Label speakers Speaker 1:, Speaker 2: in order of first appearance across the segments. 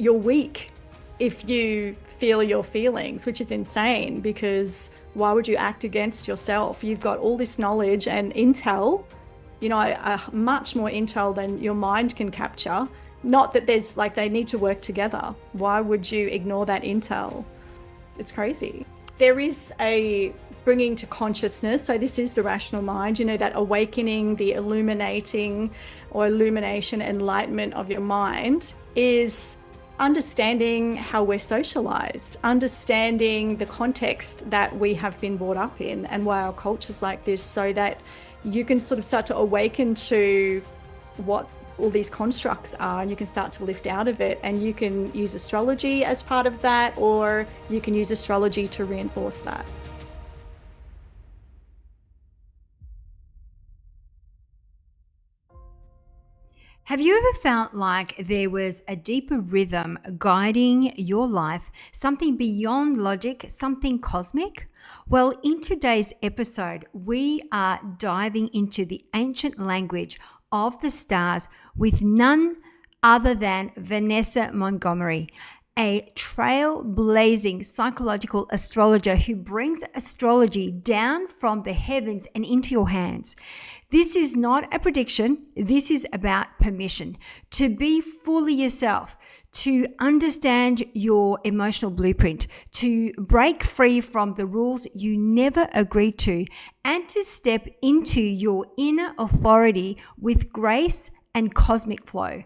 Speaker 1: you're weak if you feel your feelings, which is insane, because why would you act against yourself? You've got all this knowledge and intel, much more intel than your mind can capture. Not that there's they need to work together. Why would you ignore that intel? It's crazy. There is a bringing to consciousness. So this is the rational mind, that awakening, the illumination, enlightenment of your mind is understanding how we're socialized, understanding the context that we have been brought up in and why our culture's like this, so that you can sort of start to awaken to what all these constructs are, and you can start to lift out of it. And you can use astrology as part of that, or you can use astrology to reinforce that.
Speaker 2: Have you ever felt like there was a deeper rhythm guiding your life, something beyond logic, something cosmic? Well, in today's episode, we are diving into the ancient language of the stars with none other than Vanessa Montgomery, a trailblazing psychological astrologer who brings astrology down from the heavens and into your hands. This is not a prediction. This is about permission to be fully yourself, to understand your emotional blueprint, to break free from the rules you never agreed to, and to step into your inner authority with grace and cosmic flow.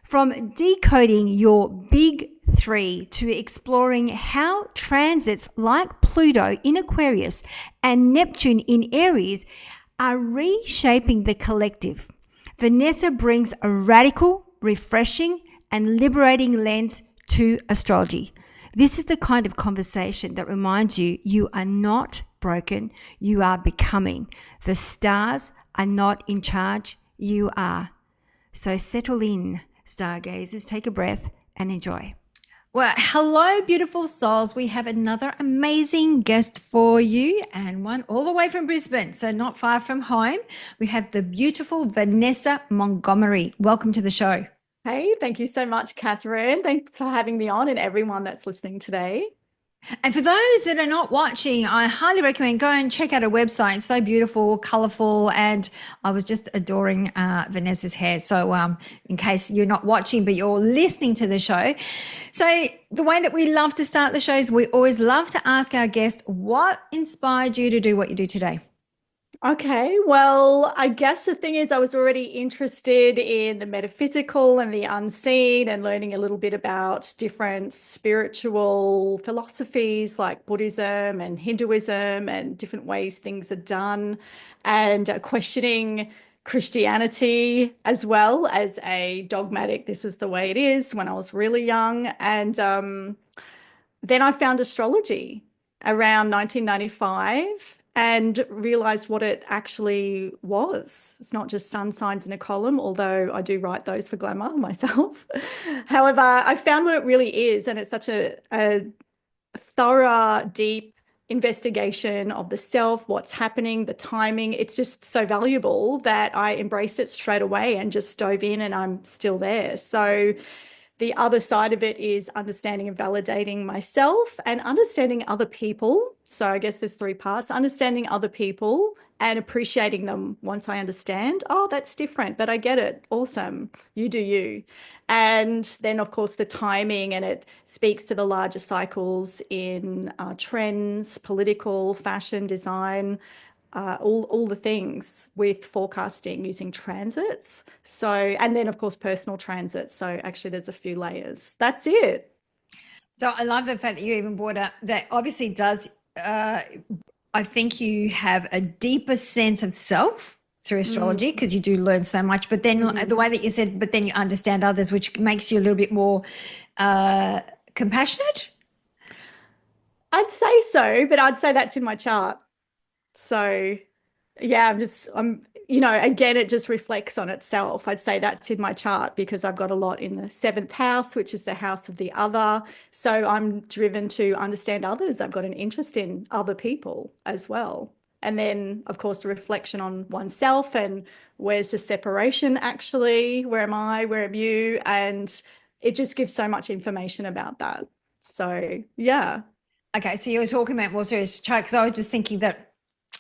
Speaker 2: From decoding your big three to exploring how transits like Pluto in Aquarius and Neptune in Aries are reshaping the collective, Vanessa brings a radical, refreshing, and liberating lens to astrology. This is the kind of conversation that reminds you you are not broken, you are becoming. The stars are not in charge, you are. So settle in, stargazers, take a breath and enjoy. Well, hello, beautiful souls. We have another amazing guest for you, and one all the way from Brisbane, so not far from home. We have the beautiful Vanessa Montgomery. Welcome to the show.
Speaker 1: Hey, thank you so much, Catherine. Thanks for having me on, and everyone that's listening today.
Speaker 2: And for those that are not watching, I highly recommend go and check out her website. It's so beautiful, colorful, and I was just adoring Vanessa's hair. So in case you're not watching, but you're listening to the show. So the way that we love to start the show is we always love to ask our guest, what inspired you to do what you do today?
Speaker 1: Okay, well, I guess the thing is I was already interested in the metaphysical and the unseen, and learning a little bit about different spiritual philosophies like Buddhism and Hinduism and different ways things are done, and questioning Christianity as well as a dogmatic, this is the way it is, when I was really young. And then I found astrology around 1995. And realized what it actually was. It's not just sun signs in a column, although I do write those for glamour myself. However, I found what it really is, and it's such a thorough, deep investigation of the self, what's happening, the timing. It's just so valuable that I embraced it straight away and just dove in, and I'm still there. So the other side of it is understanding and validating myself and understanding other people. So I guess there's three parts: understanding other people and appreciating them once I understand, oh, that's different, but I get it. Awesome. You do you. And then, of course, the timing, and it speaks to the larger cycles in trends, political, fashion, design, all the things with forecasting using transits. So, and then of course, personal transits. So actually there's a few layers. That's it.
Speaker 2: So I love the fact that you even brought up that obviously does, I think you have a deeper sense of self through astrology because you do learn so much, but then the way that you said, but then you understand others, which makes you a little bit more compassionate.
Speaker 1: I'd say so, but I'd say that's in my chart. So yeah, again, it just reflects on itself. I'd say that's in my chart because I've got a lot in the seventh house, which is the house of the other. So I'm driven to understand others. I've got an interest in other people as well. And then, of course, the reflection on oneself and where's the separation actually? Where am I? Where am you? And it just gives so much information about that. So yeah.
Speaker 2: Okay, so you were talking about more serious chat, because I was just thinking that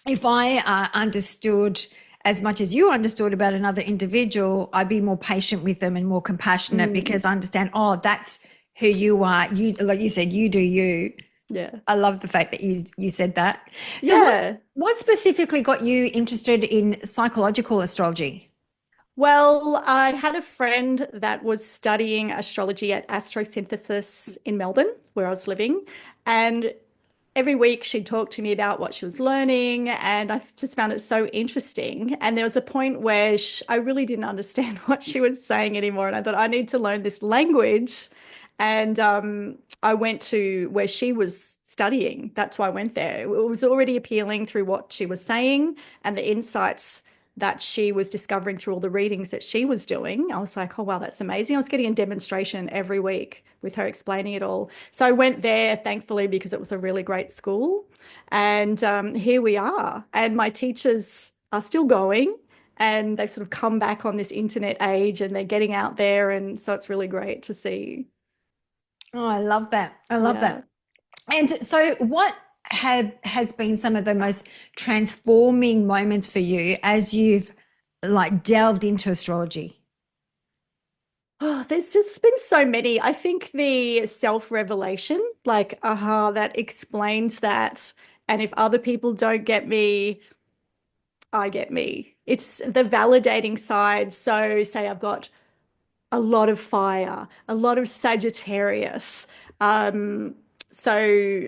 Speaker 2: if I understood as much as you understood about another individual, I'd be more patient with them and more compassionate, because I understand, oh, that's who you are. You, like you said, you do you.
Speaker 1: Yeah.
Speaker 2: I love the fact that you said that. So
Speaker 1: Yeah.
Speaker 2: what specifically got you interested in psychological astrology?
Speaker 1: Well, I had a friend that was studying astrology at Astrosynthesis in Melbourne, where I was living. And every week she'd talk to me about what she was learning. And I just found it so interesting. And there was a point where I really didn't understand what she was saying anymore. And I thought, I need to learn this language. And I went to where she was studying. That's why I went there. It was already appealing through what she was saying and the insights that she was discovering through all the readings that she was doing. I was like, oh, wow, that's amazing. I was getting a demonstration every week with her explaining it all. So I went there, thankfully, because it was a really great school. And here we are. And my teachers are still going, and they've sort of come back on this internet age, and they're getting out there. And so it's really great to see.
Speaker 2: Oh, I love that. I love
Speaker 1: Yeah.
Speaker 2: that. And so what has been some of the most transforming moments for you as you've like delved into astrology?
Speaker 1: Oh, there's just been so many. I think the self-revelation, like, aha, that explains that. And if other people don't get me, I get me. It's the validating side. So, say I've got a lot of fire, a lot of Sagittarius. Um, so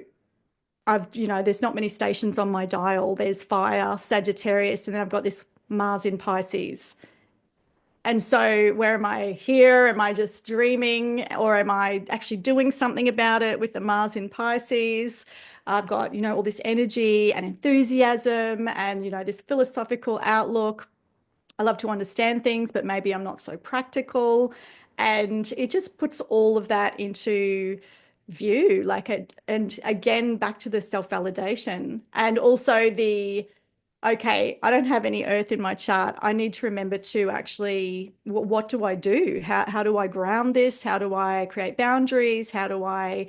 Speaker 1: there's not many stations on my dial. There's fire, Sagittarius, and then I've got this Mars in Pisces. And so, where am I here? Am I just dreaming, or am I actually doing something about it with the Mars in Pisces? I've got, all this energy and enthusiasm and, this philosophical outlook. I love to understand things, but maybe I'm not so practical. And it just puts all of that into view, and again, back to the self-validation and also okay, I don't have any earth in my chart. I need to remember to actually, what do I do? How do I ground this? How do I create boundaries? How do I,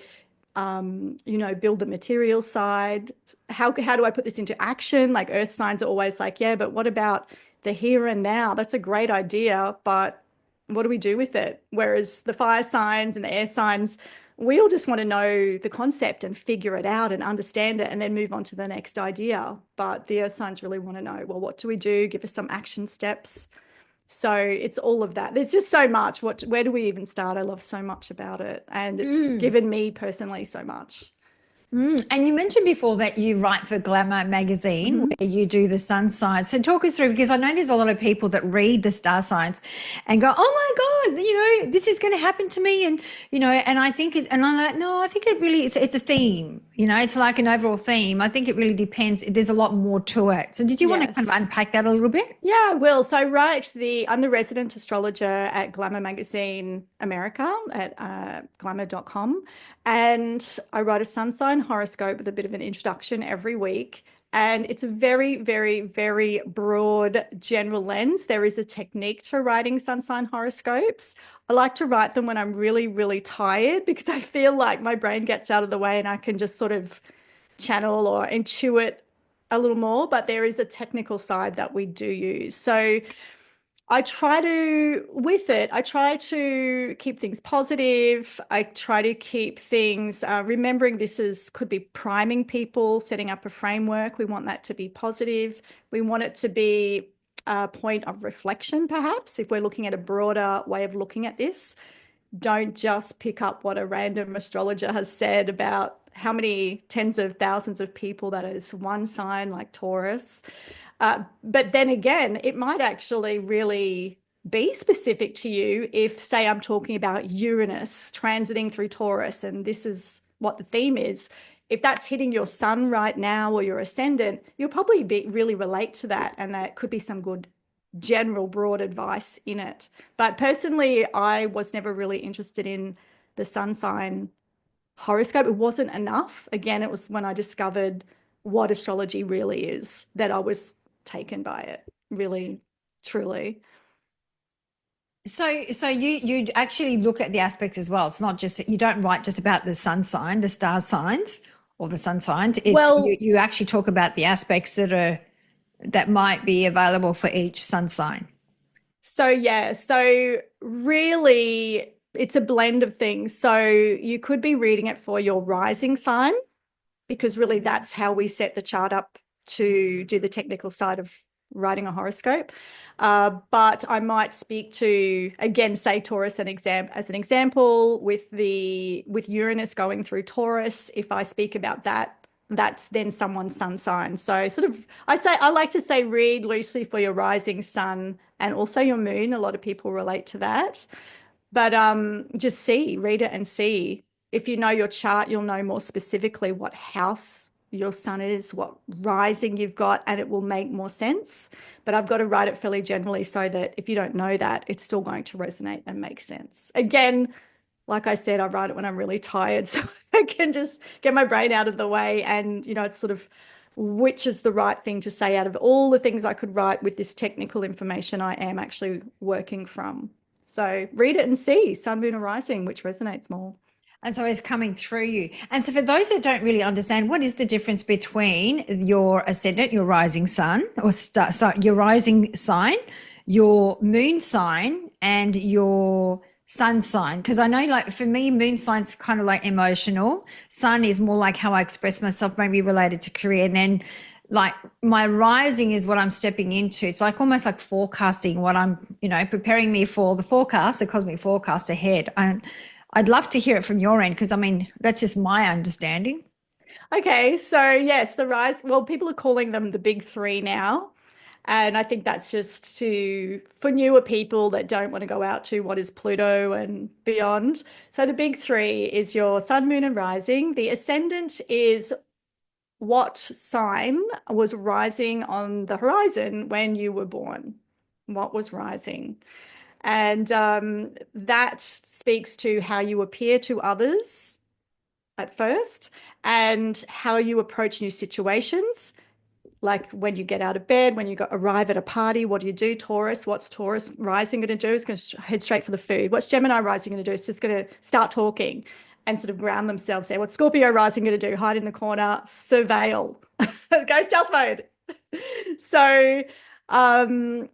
Speaker 1: build the material side? How do I put this into action? Like earth signs are always like, yeah, but what about the here and now? That's a great idea, but what do we do with it? Whereas the fire signs and the air signs, we all just want to know the concept and figure it out and understand it and then move on to the next idea. But the earth signs really want to know, well, what do we do? Give us some action steps. So it's all of that. There's just so much. Where do we even start? I love so much about it. And it's given me personally so much.
Speaker 2: And you mentioned before that you write for Glamour magazine,
Speaker 1: Mhm.
Speaker 2: where you do the sun signs. So talk us through, because I know there's a lot of people that read the star signs and go, "Oh my God, this is going to happen to me," and and I think it, and I'm like, no, I think it really it's a theme. It's like an overall theme. I think it really depends. There's a lot more to it. So did you want to kind of
Speaker 1: Yes.
Speaker 2: unpack that a little bit?
Speaker 1: Yeah, I will. So I'm the resident astrologer at Glamour Magazine America at glamour.com. And I write a sun sign horoscope with a bit of an introduction every week. And it's a very, very, very broad general lens. There is a technique to writing sun sign horoscopes. I like to write them when I'm really, really tired, because I feel like my brain gets out of the way and I can just sort of channel or intuit a little more, but there is a technical side that we do use. So I try to keep things positive. I try to keep things, remembering could be priming people, setting up a framework. We want that to be positive. We want it to be a point of reflection, perhaps, if we're looking at a broader way of looking at this. Don't just pick up what a random astrologer has said about how many tens of thousands of people that is one sign like Taurus. But then again, it might actually really be specific to you if, say, I'm talking about Uranus transiting through Taurus, and this is what the theme is. If that's hitting your sun right now or your ascendant, you'll probably really relate to that, and that could be some good general broad advice in it. But personally, I was never really interested in the sun sign horoscope. It wasn't enough. Again, it was when I discovered what astrology really is that I was taken by it, really, truly.
Speaker 2: So you actually look at the aspects as well. It's not just you don't write just about the sun sign, the star signs, or the sun signs. It's
Speaker 1: Well,
Speaker 2: you actually talk about the aspects that might be available for each sun sign.
Speaker 1: so yeah, so really it's a blend of things. So you could be reading it for your rising sign, because really that's how we set the chart up to do the technical side of writing a horoscope. But I might speak to, again, say Taurus as an example, with Uranus going through Taurus. If I speak about that, that's then someone's sun sign. So sort of I like to say read loosely for your rising sun and also your moon. A lot of people relate to that. But just read it and see. If you know your chart, you'll know more specifically what house your sun is, what rising you've got, and it will make more sense. But I've got to write it fairly generally so that if you don't know that, it's still going to resonate and make sense. Again, like I said, I write it when I'm really tired, so I can just get my brain out of the way. And, it's sort of which is the right thing to say out of all the things I could write with this technical information I am actually working from. So read it and see sun, moon, or rising, which resonates more.
Speaker 2: And so it's coming through you. And so for those that don't really understand, what is the difference between your ascendant, your rising sun, or sorry, your rising sign, your moon sign, and your sun sign? Because I know, like for me, moon sign's kind of like emotional. Sun is more like how I express myself, maybe related to career. And then like my rising is what I'm stepping into. It's like almost like forecasting what I'm, preparing me for the forecast, the cosmic forecast ahead. I'd love to hear it from your end because I mean, that's just my understanding.
Speaker 1: Okay, so yes, the rise, well, people are calling them the big three now. And I think that's just for newer people that don't want to go out to what is Pluto and beyond. So the big three is your sun, moon, and rising. The ascendant is what sign was rising on the horizon when you were born? What was rising? And that speaks to how you appear to others at first and how you approach new situations. Like when you get out of bed, when you arrive at a party, what do you do? Taurus, what's Taurus rising going to do? It's going to head straight for the food. What's Gemini rising going to do? It's just going to start talking and sort of ground themselves there. What's Scorpio rising going to do? Hide in the corner, surveil, go stealth mode. So um,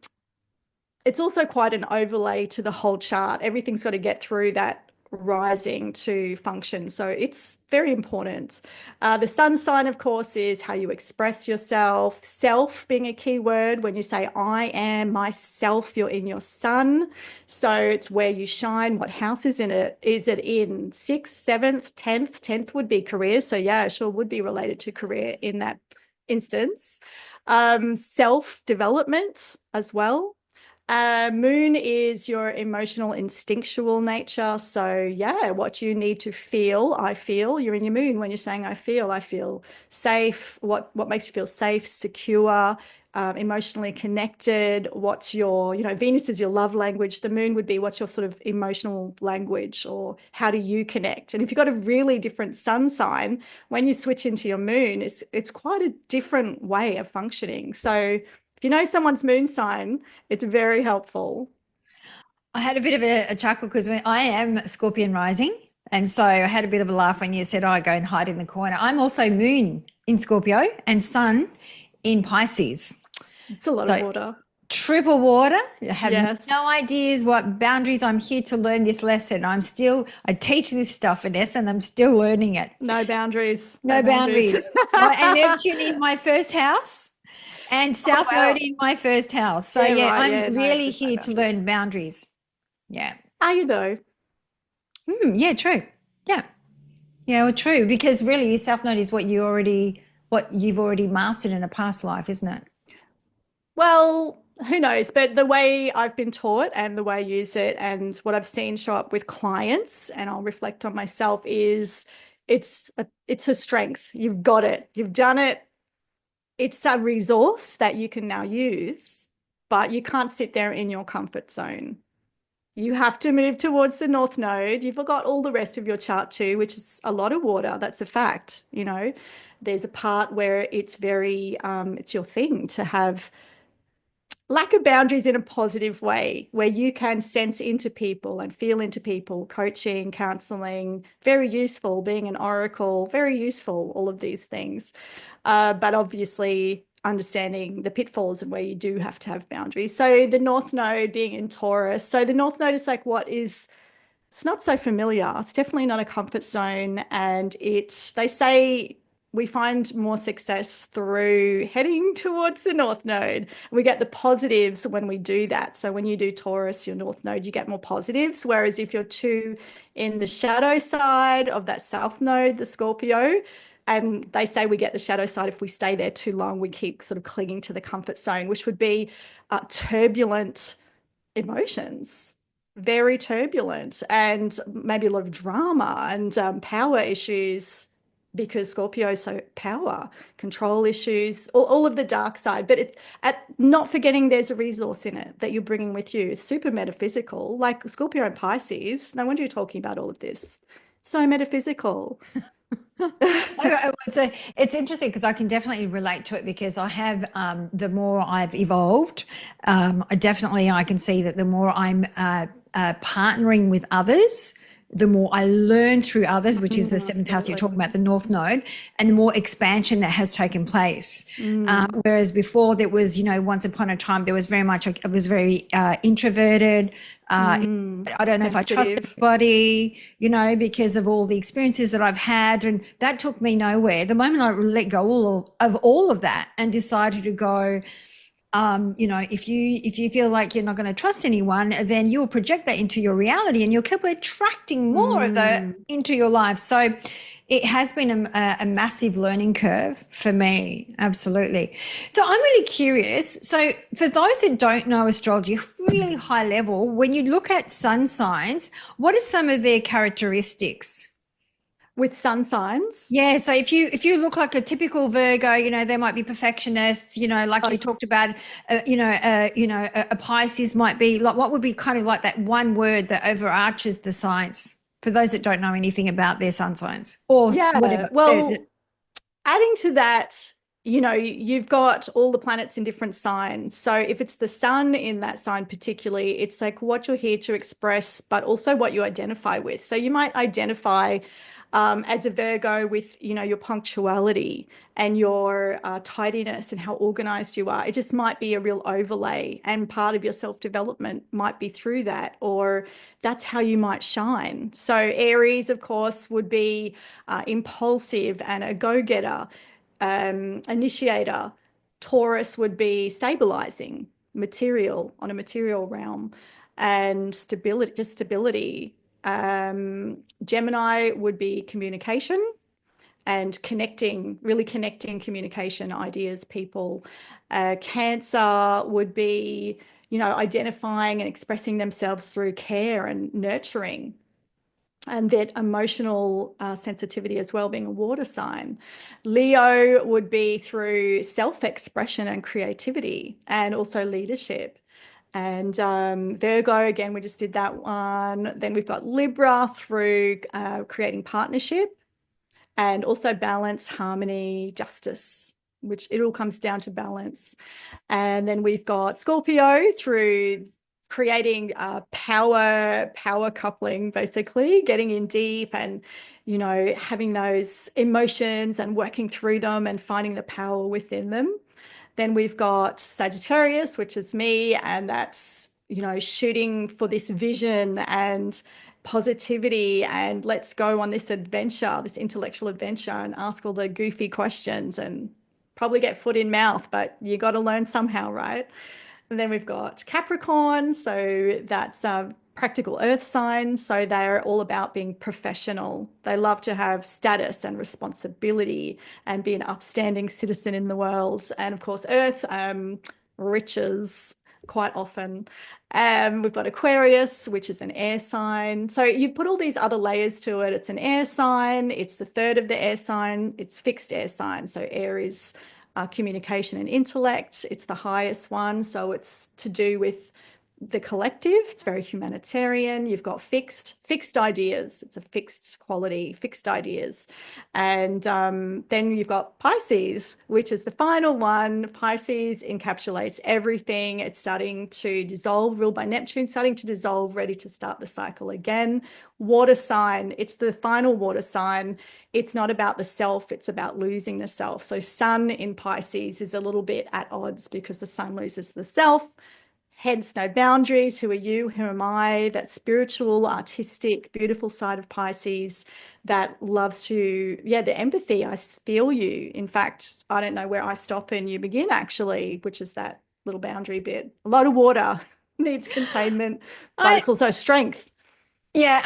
Speaker 1: it's also quite an overlay to the whole chart. Everything's got to get through that rising to function. So it's very important. The sun sign, of course, is how you express yourself. Self being a key word. When you say, I am myself, you're in your sun. So it's where you shine. What house is in it? Is it in 6th, 7th, 10th? 10th would be career. So yeah, it sure would be related to career in that instance. Self-development as well. Moon is your emotional, instinctual nature. So, yeah, what you need to feel, I feel. You're in your moon when you're saying, I feel safe. What makes you feel safe, secure, emotionally connected? What's your, Venus is your love language. The moon would be what's your sort of emotional language, or how do you connect? And if you've got a really different sun sign, when you switch into your moon, it's quite a different way of functioning. So, if you know someone's moon sign, it's very helpful.
Speaker 2: I had a bit of a chuckle because I am Scorpion rising. And so I had a bit of a laugh when you said, oh, I go and hide in the corner. I'm also moon in Scorpio and sun in Pisces.
Speaker 1: It's a lot of
Speaker 2: So
Speaker 1: water.
Speaker 2: triple water. I have
Speaker 1: Yes.
Speaker 2: no ideas what boundaries. I'm here to learn this lesson. I teach this stuff, Vanessa, and I'm still learning it.
Speaker 1: No boundaries.
Speaker 2: No boundaries. And Neptune in my first house and
Speaker 1: Oh,
Speaker 2: South
Speaker 1: wow.
Speaker 2: Node in my first house. So
Speaker 1: Yeah,
Speaker 2: yeah,
Speaker 1: right.
Speaker 2: I'm
Speaker 1: Yeah, no,
Speaker 2: really
Speaker 1: there's no
Speaker 2: here to
Speaker 1: boundaries.
Speaker 2: learn boundaries. Yeah.
Speaker 1: Are you though?
Speaker 2: Yeah, true. Yeah. Yeah, well, true. Because really South Node is what you've already mastered in a past life, isn't it?
Speaker 1: Well, who knows? But the way I've been taught and the way I use it and what I've seen show up with clients, and I'll reflect on myself, is it's a strength. You've got it. You've done it. It's a resource that you can now use, but you can't sit there in your comfort zone. You have to move towards the North Node. You've got all the rest of your chart too, which is a lot of water. That's a fact. There's a part where it's very, it's your thing to have lack of boundaries in a positive way, where you can sense into people and feel into people, coaching, counseling, very useful, being an oracle, very useful, all of these things. But obviously, understanding the pitfalls and where you do have to have boundaries. So the North Node being in Taurus. So the North Node is like it's not so familiar. It's definitely not a comfort zone. And they say we find more success through heading towards the North Node. We get the positives when we do that. So when you do Taurus, your North Node, you get more positives. Whereas if you're too in the shadow side of that South Node, the Scorpio, and they say we get the shadow side if we stay there too long, we keep sort of clinging to the comfort zone, which would be turbulent emotions, very turbulent, and maybe a lot of drama and power issues, because Scorpio is so power, control issues, all of the dark side. But it's not forgetting there's a resource in it that you're bringing with you. It's super metaphysical, like Scorpio and Pisces. No wonder you're talking about all of this. So metaphysical.
Speaker 2: It's interesting because I can definitely relate to it because I have, the more I've evolved, I can see that the more I'm partnering with others, the more I learn through others, which is the seventh house you're talking about, the North Node, and the more expansion that has taken place. Whereas before there was, once upon a time, there was very much, I was very introverted. I don't know if I trust anybody, because of all the experiences that I've had, and that took me nowhere. The moment I let go of all of that and decided to go, if you feel like you're not going to trust anyone, then you'll project that into your reality and you'll keep attracting more of that into your life. So it has been a massive learning curve for me. Absolutely. So I'm really curious. So for those that don't know astrology, really high level, when you look at sun signs, what are some of their characteristics?
Speaker 1: With sun signs?
Speaker 2: Yeah, so if you look like a typical Virgo, they might be perfectionists, like you talked about, a Pisces might be like, what would be kind of like that one word that overarches the signs for those that don't know anything about their sun signs or whatever.
Speaker 1: Well, adding to that, you've got all the planets in different signs. So if it's the sun in that sign particularly, it's like what you're here to express, but also what you identify with. So you might identify as a Virgo with, your punctuality and your tidiness and how organized you are. It just might be a real overlay, and part of your self-development might be through that, or that's how you might shine. So Aries, of course, would be impulsive and a go-getter, initiator. Taurus would be stabilizing, material, on a material realm, and stability, just stability. Gemini would be communication and really connecting communication, ideas, people. Cancer would be, identifying and expressing themselves through care and nurturing, and that emotional sensitivity as well, being a water sign. Leo would be through self-expression and creativity, and also leadership. And Virgo, again, we just did that one. Then we've got Libra through creating partnership, and also balance, harmony, justice, which it all comes down to balance. And then we've got Scorpio through creating power coupling, basically getting in deep and, having those emotions and working through them and finding the power within them. Then we've got Sagittarius, which is me, and that's, shooting for this vision and positivity, and let's go on this adventure, this intellectual adventure, and ask all the goofy questions and probably get foot in mouth, but you got to learn somehow, right? And then we've got Capricorn, so that's a practical earth sign. So they're all about being professional. They love to have status and responsibility and be an upstanding citizen in the world. And of course, earth, riches quite often. We've got Aquarius, which is an air sign. So you put all these other layers to it. It's an air sign. It's the third of the air sign. It's fixed air sign. So air is communication and intellect. It's the highest one. So it's to do with the collective. It's very humanitarian. You've got fixed ideas. It's a fixed quality, fixed ideas. And then you've got Pisces, which is the final one. Pisces encapsulates everything. It's starting to dissolve, ruled by Neptune, starting to dissolve, ready to start the cycle again. Water sign. It's the final water sign. It's not about the self. It's about losing the self. So Sun in Pisces is a little bit at odds because the Sun loses the self. Hence, no boundaries. Who are you? Who am I? That spiritual, artistic, beautiful side of Pisces that loves to, the empathy. I feel you. In fact, I don't know where I stop and you begin, actually, which is that little boundary bit. A lot of water needs containment, but it's also strength.
Speaker 2: Yeah,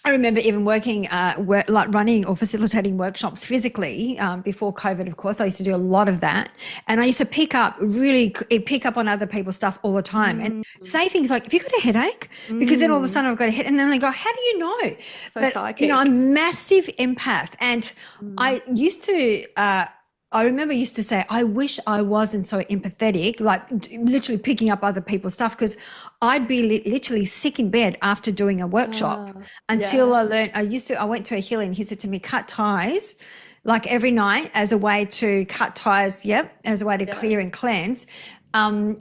Speaker 2: I remember even working, like running or facilitating workshops physically before COVID, of course. I used to do a lot of that. And I used to pick up on other people's stuff all the time and say things like, have you got a headache? Because then all of a sudden I've got a headache. And then I go, how do you know?
Speaker 1: So
Speaker 2: but,
Speaker 1: psychic.
Speaker 2: I'm a massive empath. And I remember used to say, I wish I wasn't so empathetic, like literally picking up other people's stuff, because I'd be literally sick in bed after doing a workshop until I learned. I went to a healer and he said to me, cut ties like every night as a way to cut ties. As a way to clear and cleanse. And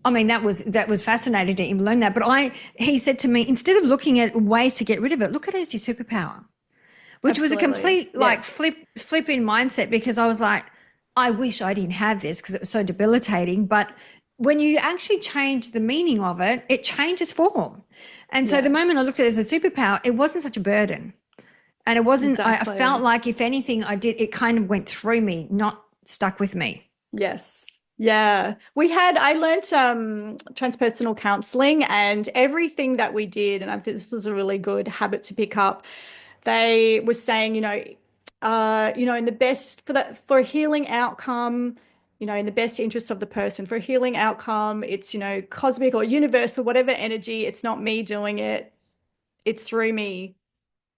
Speaker 2: I mean, that was fascinating to even learn that. But he said to me, instead of looking at ways to get rid of it, look at it as your superpower. Which Absolutely. Was a complete flip in mindset, because I was like, I wish I didn't have this because it was so debilitating. But when you actually change the meaning of it, it changes form. And so the moment I looked at it as a superpower, it wasn't such a burden. And it wasn't, I felt like if anything it kind of went through me, not stuck with me.
Speaker 1: Yes. Yeah. I learned transpersonal counseling, and everything that we did, and I think this was a really good habit to pick up. They were saying, in the best for a healing outcome, in the best interest of the person, for a healing outcome, it's, cosmic or universal, whatever energy. It's not me doing it. It's through me.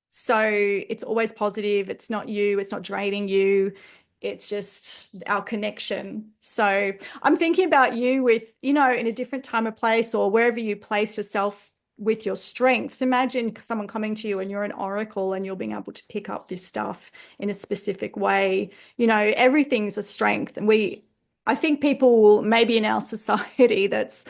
Speaker 1: So it's always positive. It's not you. It's not draining you. It's just our connection. So I'm thinking about you with, in a different time or place, or wherever you place yourself with your strengths. Imagine someone coming to you and you're an oracle and you're being able to pick up this stuff in a specific way. Everything's a strength. And I think people maybe in our society that's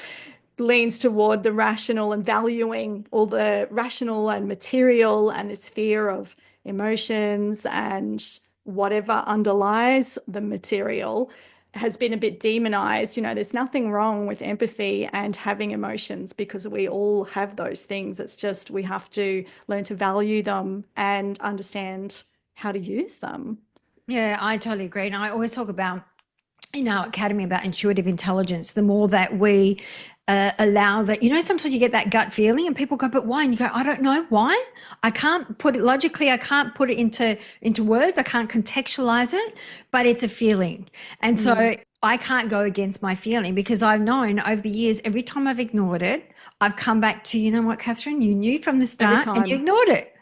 Speaker 1: leans toward the rational and valuing all the rational and material and this fear of emotions and whatever underlies the material has been a bit demonized. There's nothing wrong with empathy and having emotions, because we all have those things. It's just we have to learn to value them and understand how to use them.
Speaker 2: Yeah, I totally agree. And I always talk about in our academy about intuitive intelligence. The more that we allow that, sometimes you get that gut feeling and people go, but why? And you go, I don't know why. I can't put it logically. I can't put it into words. I can't contextualize it, but it's a feeling. And so I can't go against my feeling, because I've known over the years, every time I've ignored it, I've come back to, you know what, Catherine, you knew from the start and you ignored it.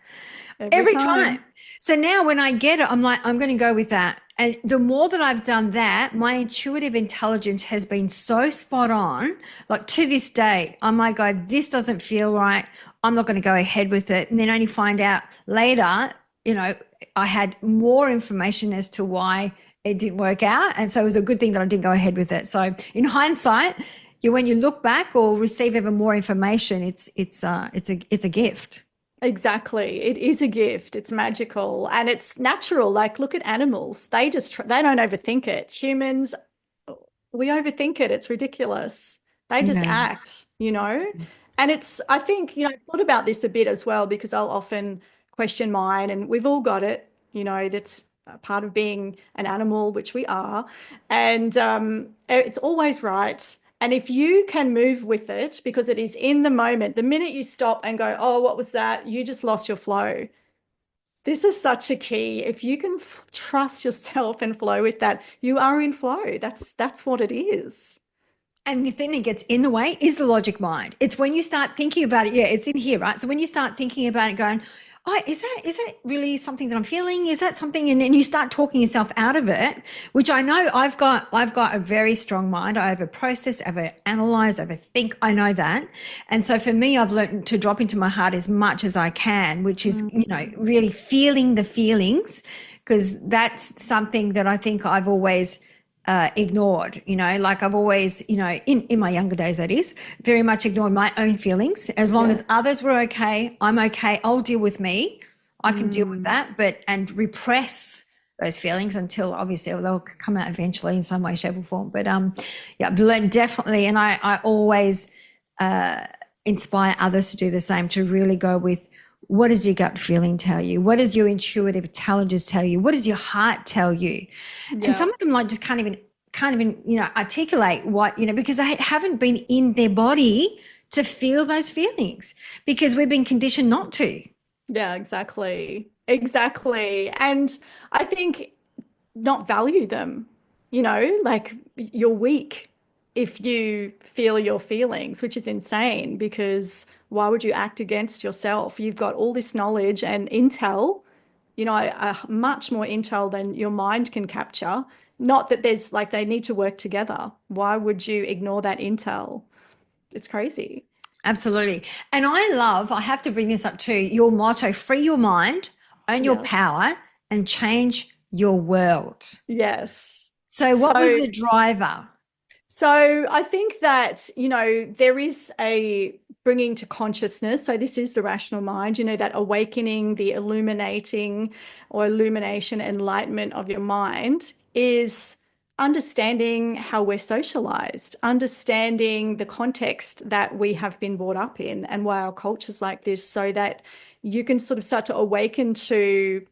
Speaker 2: Every time. So now when I get it, I'm like, I'm going to go with that. And the more that I've done that, my intuitive intelligence has been so spot on. Like to this day, I'm like, this doesn't feel right. I'm not going to go ahead with it. And then only find out later, I had more information as to why it didn't work out. And so it was a good thing that I didn't go ahead with it. So in hindsight, when you look back or receive even more information, it's a gift.
Speaker 1: Exactly. It is a gift. It's magical and it's natural. Like, look at animals. They don't overthink it. Humans, we overthink it. It's ridiculous. They just act, And I think, I've thought about this a bit as well, because I'll often question mine, and we've all got it, that's a part of being an animal, which we are. And it's always right. And if you can move with it, because it is in the moment, the minute you stop and go, oh, what was that? You just lost your flow. This is such a key. If you can trust yourself and flow with that, you are in flow. That's what it is.
Speaker 2: And the thing that gets in the way is the logic mind. It's when you start thinking about it. Yeah, it's in here, right? So when you start thinking about it, going, oh, is that really something that I'm feeling? Is that something? And you start talking yourself out of it, which I know I've got a very strong mind. I over process, over analyze, over think. I know that. And so for me, I've learned to drop into my heart as much as I can, which is, really feeling the feelings, because that's something that I think I've always ignored, like I've always, in my younger days, that is, very much ignored my own feelings. As long
Speaker 1: Yeah.
Speaker 2: as others were okay, I'm okay. I'll deal with me. I can deal with
Speaker 1: Mm.
Speaker 2: that, and repress those feelings until obviously they'll come out eventually in some way, shape, or form. But yeah, I've learned definitely, and I always inspire others to do the same, to really go with, what does your gut feeling tell you? What does your intuitive intelligence tell you? What does your heart tell you? And
Speaker 1: Yeah.
Speaker 2: some of them like just can't even articulate what, because they haven't been in their body to feel those feelings, because we've been conditioned not to.
Speaker 1: Yeah, exactly. Exactly. And I think not value them, like you're weak if you feel your feelings, which is insane because why would you act against yourself? You've got all this knowledge and intel, much more intel than your mind can capture. Not that there's like they need to work together. Why would you ignore that intel? It's crazy.
Speaker 2: Absolutely. And I have to bring this up too, your motto: free your mind, own your
Speaker 1: Yes.
Speaker 2: power, and change your world.
Speaker 1: Yes.
Speaker 2: So what was
Speaker 1: So
Speaker 2: the driver?
Speaker 1: So I think that, there is a bringing to consciousness. So this is the rational mind, that awakening, the illuminating or illumination, enlightenment of your mind is understanding how we're socialized, understanding the context that we have been brought up in and why our culture's like this, so that you can sort of start to awaken to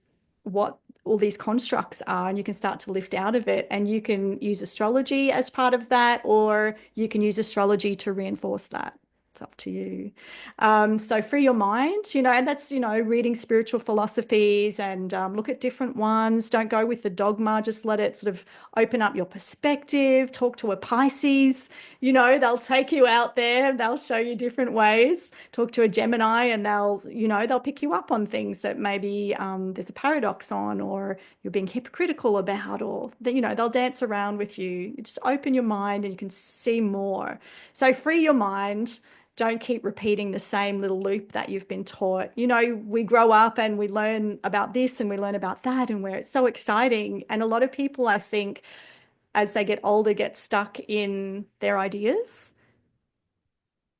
Speaker 1: what all these constructs are, and you can start to lift out of it, and you can use astrology as part of that, or you can use astrology to reinforce that. It's up to you. So free your mind, and that's, reading spiritual philosophies and look at different ones. Don't go with the dogma. Just let it sort of open up your perspective. Talk to a Pisces, they'll take you out there and they'll show you different ways. Talk to a Gemini and they'll pick you up on things that maybe there's a paradox on, or you're being hypocritical about, or that, they'll dance around with you. You just open your mind and you can see more. So free your mind. Don't keep repeating the same little loop that you've been taught. We grow up and we learn about this and we learn about that, and where it's so exciting. And a lot of people, I think, as they get older, get stuck in their ideas.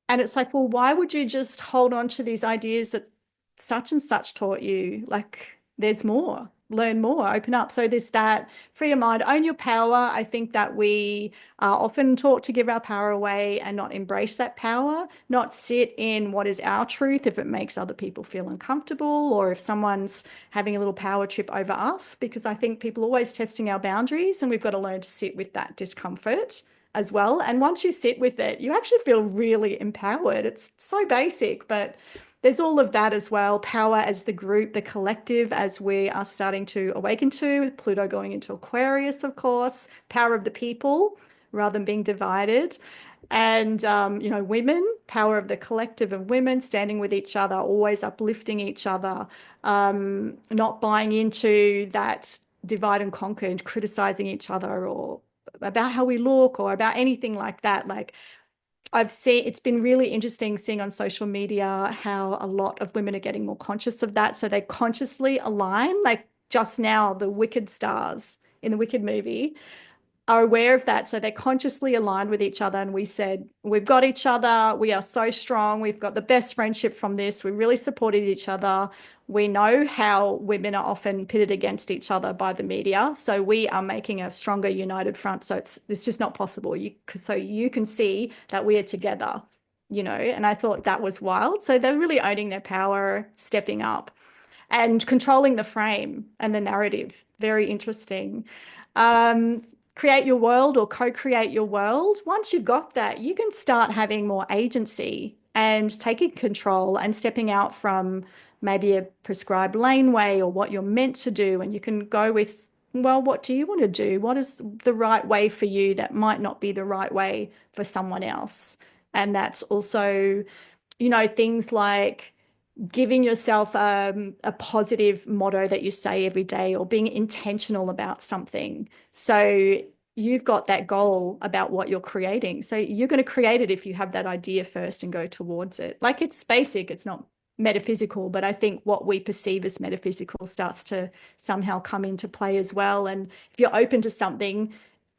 Speaker 1: And it's like, well, why would you just hold on to these ideas that such and such taught you? Like, there's more, learn more, open up. So there's that, free your mind, own your power. I think that we are often taught to give our power away and not embrace that power, not sit in what is our truth if it makes other people feel uncomfortable, or if someone's having a little power trip over us, because I think people are always testing our boundaries, and we've got to learn to sit with that discomfort as well. And once you sit with it, you actually feel really empowered. It's so basic, but there's all of that as well. Power as the group, the collective, as we are starting to awaken to, with Pluto going into Aquarius, of course, power of the people rather than being divided. And, women, power of the collective of women, standing with each other, always uplifting each other, not buying into that divide and conquer and criticizing each other, or about how we look, or about anything like that. Like, I've seen, it's been really interesting seeing on social media how a lot of women are getting more conscious of that. So they consciously align, like just now, the Wicked stars in the Wicked movie are aware of that. So they consciously aligned with each other. And we said, we've got each other. We are so strong. We've got the best friendship from this. We really supported each other. We know how women are often pitted against each other by the media. So we are making a stronger, united front. So it's just not possible. So you can see that we are together, and I thought that was wild. So they're really owning their power, stepping up and controlling the frame and the narrative. Very interesting. Um, Create your world or co-create your world. Once you've got that, you can start having more agency and taking control and stepping out from maybe a prescribed laneway or what you're meant to do. And you can go with, well, what do you want to do? What is the right way for you that might not be the right way for someone else? And that's also, things like giving yourself a positive motto that you say every day, or being intentional about something. So you've got that goal about what you're creating. So you're going to create it if you have that idea first and go towards it. Like, it's basic, it's not metaphysical, but I think what we perceive as metaphysical starts to somehow come into play as well. And if you're open to something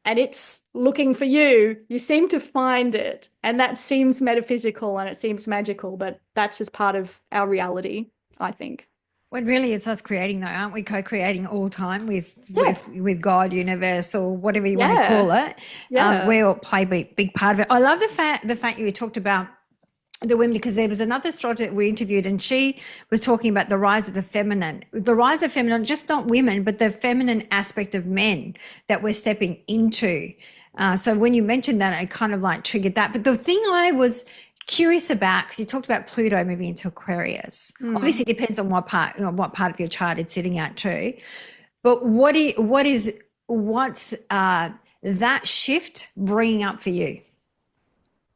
Speaker 1: and it's looking for you, you seem to find it. And that seems metaphysical and it seems magical, but that's just part of our reality, I think.
Speaker 2: Well, really, it's us creating, though, aren't we? Co-creating all time with
Speaker 1: Yeah.
Speaker 2: with God, universe, or whatever you want to
Speaker 1: Yeah.
Speaker 2: call it.
Speaker 1: Yeah.
Speaker 2: We all play a big part of it. I love the fact you talked about the women, because there was another astrologer that we interviewed, and she was talking about the rise of the rise of feminine, just not women, but the feminine aspect of men that we're stepping into. So when you mentioned that, it kind of like triggered that. But the thing I was curious about, because you talked about Pluto moving into Aquarius, obviously it depends on what part, what part of your chart it's sitting at too. But what's that shift bringing up for you?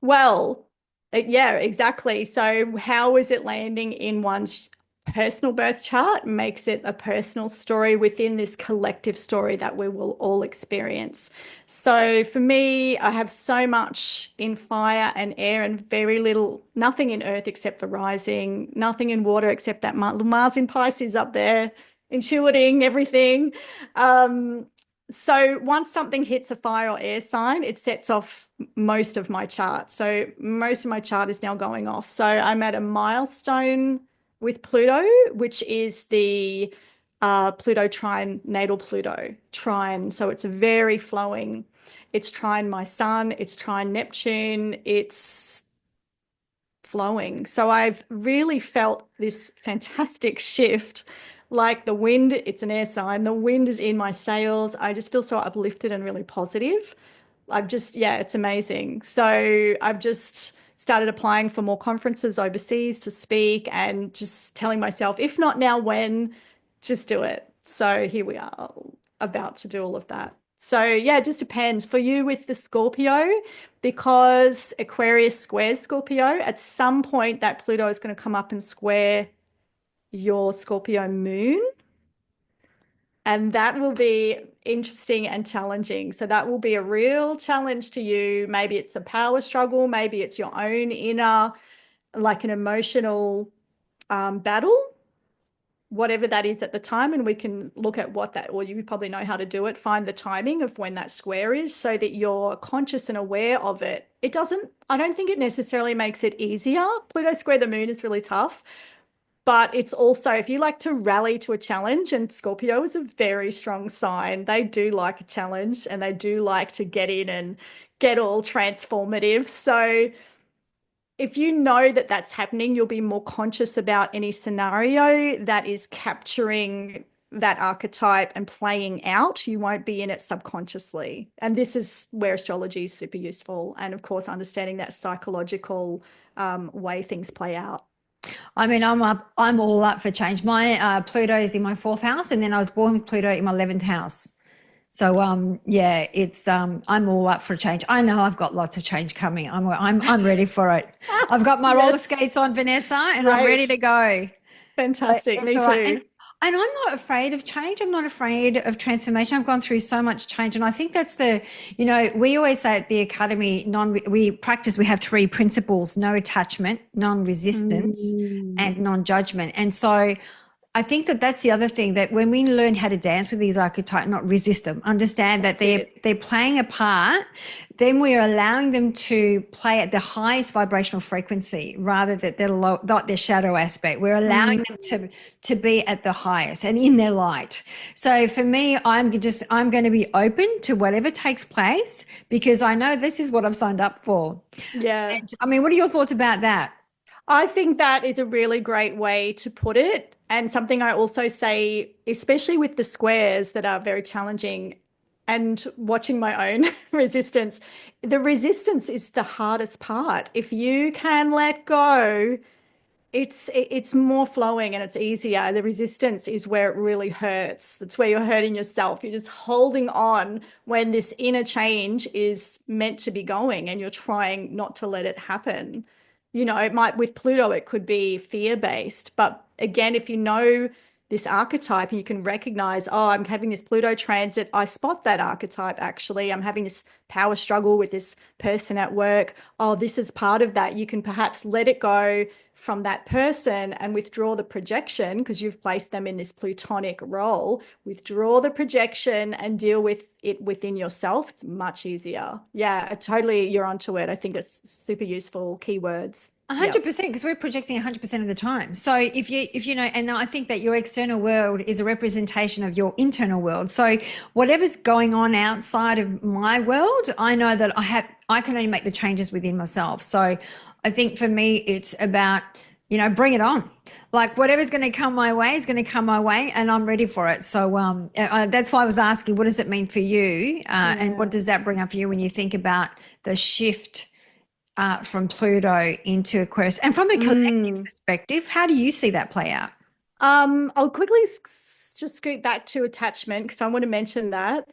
Speaker 1: Well, yeah, exactly. So, how is it landing in one's personal birth chart makes it a personal story within this collective story that we will all experience. So, for me, I have so much in fire and air and very little, nothing in earth except for rising, nothing in water except that Mars in Pisces up there, intuiting everything. Um, so once something hits a fire or air sign, it sets off most of my chart. So most of my chart is now going off. So I'm at a milestone with Pluto, which is the Pluto trine, natal Pluto trine. So it's very flowing. It's trine my sun, it's trine Neptune, it's flowing. So I've really felt this fantastic shift. Like the wind, it's an air sign. The wind is in my sails. I just feel so uplifted and really positive. Yeah, it's amazing. So I've just started applying for more conferences overseas to speak and just telling myself, if not now, when, just do it. So here we are, about to do all of that. So yeah, it just depends. For you with the Scorpio, because Aquarius squares Scorpio, at some point that Pluto is going to come up and square your Scorpio moon. And that will be interesting and challenging. So that will be a real challenge to you. Maybe it's a power struggle, maybe it's your own inner, like an emotional battle, whatever that is at the time. And we can look at what that, or you probably know how to do it, find the timing of when that square is so that you're conscious and aware of it. I don't think it necessarily makes it easier. Pluto square the moon is really tough. But it's also, if you like to rally to a challenge, and Scorpio is a very strong sign, they do like a challenge and they do like to get in and get all transformative. So if you know that that's happening, you'll be more conscious about any scenario that is capturing that archetype and playing out. You won't be in it subconsciously. And this is where astrology is super useful. And of course, understanding that psychological way things play out.
Speaker 2: I mean, I'm all up for change. My Pluto is in my fourth house, and then I was born with Pluto in my 11th house. So yeah, it's I'm all up for change. I know I've got lots of change coming. I'm ready for it. I've got my roller skates on, Vanessa, and I'm ready to go.
Speaker 1: Fantastic. Me too.
Speaker 2: Right. And I'm not afraid of change. I'm not afraid of transformation. I've gone through so much change. And I think that's we always say at the Academy, we have three principles: no attachment, non-resistance, and non-judgment. And so I think that's the other thing, that when we learn how to dance with these archetypes, not resist them, understand that they're playing a part, then we are allowing them to play at the highest vibrational frequency rather than not their shadow aspect. We're allowing them to be at the highest and in their light. So for me, I'm going to be open to whatever takes place, because I know this is what I've signed up for.
Speaker 1: Yeah.
Speaker 2: And, I mean, what are your thoughts about that?
Speaker 1: I think that is a really great way to put it. And something I also say, especially with the squares that are very challenging, and watching my own resistance, the resistance is the hardest part. If you can let go, it's more flowing and it's easier. The resistance is where it really hurts. That's where you're hurting yourself. You're just holding on when this inner change is meant to be going and you're trying not to let it happen. It might, with Pluto, it could be fear-based. But again, if you know this archetype and you can recognize, oh, I'm having this Pluto transit, I spot that archetype actually. I'm having this power struggle with this person at work. Oh, this is part of that. You can perhaps let it go from that person and withdraw the projection because you've placed them in this plutonic role. Withdraw the projection and deal with it within yourself. It's much easier. Yeah, totally. You're onto it. I think it's super useful keywords. Yep.
Speaker 2: 100%, because we're projecting 100% of the time. So if you know, and I think that your external world is a representation of your internal world. So whatever's going on outside of my world, I know that I can only make the changes within myself. So I think for me, it's about, bring it on. Like whatever's going to come my way is going to come my way, and I'm ready for it. So that's why I was asking, what does it mean for you? And what does that bring up for you when you think about the shift from Pluto into Aquarius? And from a collective perspective, how do you see that play out?
Speaker 1: I'll quickly just scoot back to attachment because I want to mention that.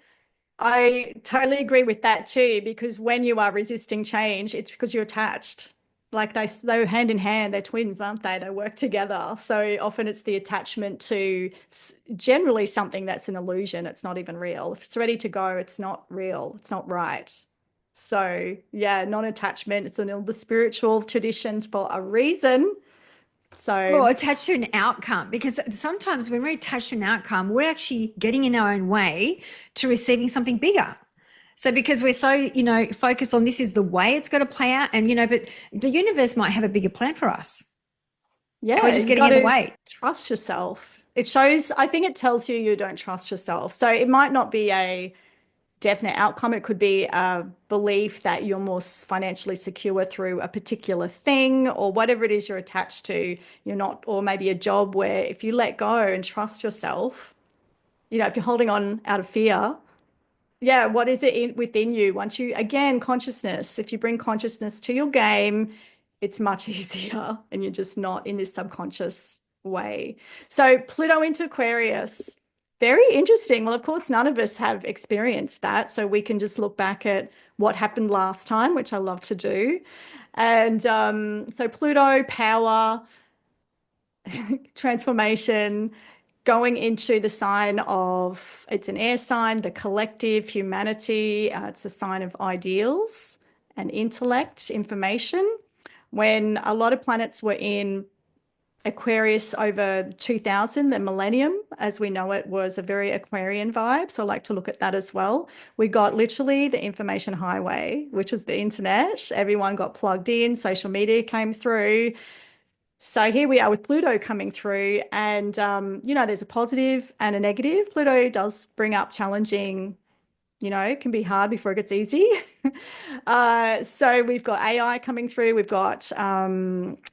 Speaker 1: I totally agree with that too, because when you are resisting change, it's because you're attached. Like they're hand in hand, they're twins, aren't they? They work together. So often it's the attachment to generally something that's an illusion. It's not even real. If it's ready to go, it's not real. It's not right. So yeah, non-attachment. It's in all the spiritual traditions for a reason. So
Speaker 2: Or attached to an outcome, because sometimes when we're attached to an outcome, we're actually getting in our own way to receiving something bigger. So because we're so, focused on this is the way it's going to play out, and, but the universe might have a bigger plan for us. And we're
Speaker 1: yeah,
Speaker 2: just
Speaker 1: you
Speaker 2: getting
Speaker 1: got
Speaker 2: in the
Speaker 1: to
Speaker 2: way.
Speaker 1: trust yourself. It shows, I think it tells you you don't trust yourself. So it might not be a definite outcome. It could be a belief that you're more financially secure through a particular thing or whatever it is you're attached to. You're not, or maybe a job where if you let go and trust yourself, if you're holding on out of fear, yeah, what is it within you? Once you, again, consciousness, if you bring consciousness to your game, it's much easier and you're just not in this subconscious way. So Pluto into Aquarius, very interesting. Well, of course, none of us have experienced that. So we can just look back at what happened last time, which I love to do. And so Pluto, power, transformation, going into the sign of, it's an air sign, the collective, humanity. It's a sign of ideals and intellect, information. When a lot of planets were in Aquarius over 2000, the millennium, as we know it, was a very Aquarian vibe. So I like to look at that as well. We got literally the information highway, which was the internet. Everyone got plugged in, social media came through. So here we are with Pluto coming through, and there's a positive and a negative. Pluto does bring up challenging, it can be hard before it gets easy. So we've got AI coming through, we've got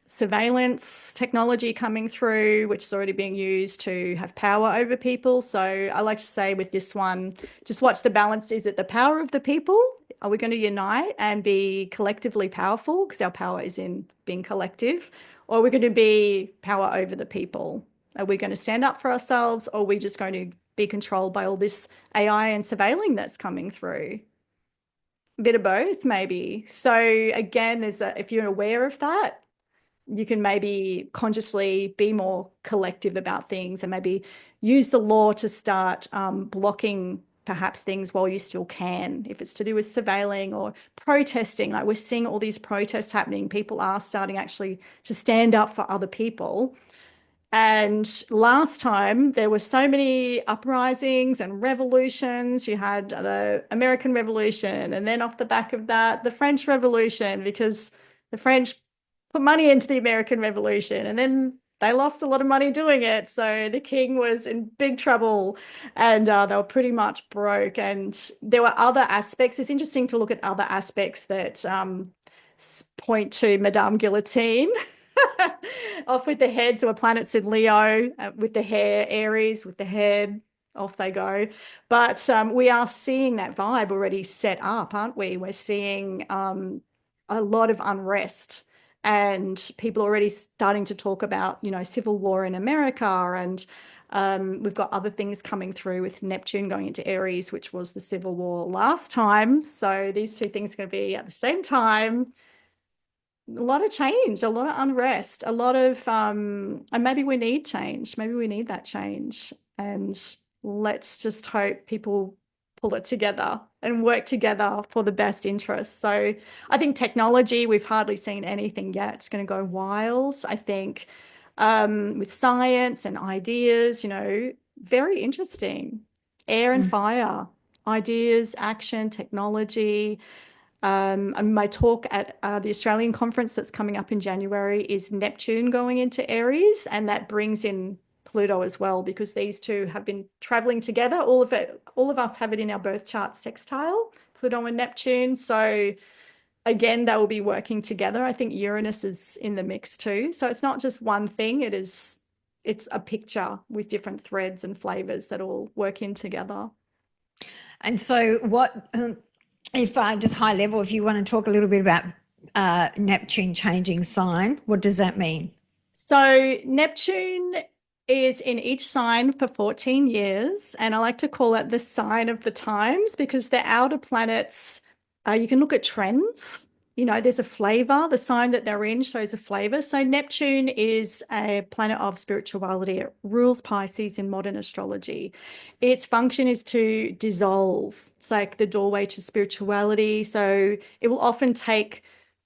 Speaker 1: surveillance technology coming through, which is already being used to have power over people. So I like to say with this one, just watch the balance. Is it the power of the people? Are we going to unite and be collectively powerful? Because our power is in being collective. Or are we going to be power over the people? Are we going to stand up for ourselves, or are we just going to be controlled by all this AI and surveilling that's coming through? A bit of both, maybe. So again, if you're aware of that, you can maybe consciously be more collective about things and maybe use the law to start blocking perhaps things while you still can. If it's to do with surveilling or protesting, like we're seeing all these protests happening, people are starting actually to stand up for other people. And last time there were so many uprisings and revolutions. You had the American Revolution, and then off the back of that, the French Revolution, because the French put money into the American Revolution, and then they lost a lot of money doing it. So the king was in big trouble, and they were pretty much broke. And there were other aspects. It's interesting to look at other aspects that point to Madame Guillotine. Off with the head. So a planet's in Leo, with the hair, Aries with the head, off they go. But we are seeing that vibe already set up, aren't we? We're seeing a lot of unrest, and people already starting to talk about, civil war in America. And we've got other things coming through with Neptune going into Aries, which was the civil war last time. So these two things are going to be at the same time. a lot of change, a lot of unrest, a lot of and maybe we need change. Maybe we need that change. And let's just hope people pull it together and work together for the best interests. So I think technology, we've hardly seen anything yet. It's going to go wild. I think with science and ideas, very interesting. Air and
Speaker 2: Mm.
Speaker 1: fire, ideas, action, technology. My talk at the Australian conference that's coming up in January is Neptune going into Aries, and that brings in Pluto as well, because these two have been traveling together. All of us have it in our birth chart sextile, Pluto and Neptune. So again, they will be working together. I think Uranus is in the mix too. So it's not just one thing. It's a picture with different threads and flavors that all work in together.
Speaker 2: And so, what if just high level? If you want to talk a little bit about Neptune changing sign, what does that mean?
Speaker 1: So Neptune is in each sign for 14 years, and I like to call it the sign of the times because the outer planets, you can look at trends. There's a flavor. The sign that they're in shows a flavor. So Neptune is a planet of spirituality. It rules Pisces in modern astrology. Its function is to dissolve. It's like the doorway to spirituality. So it will often take,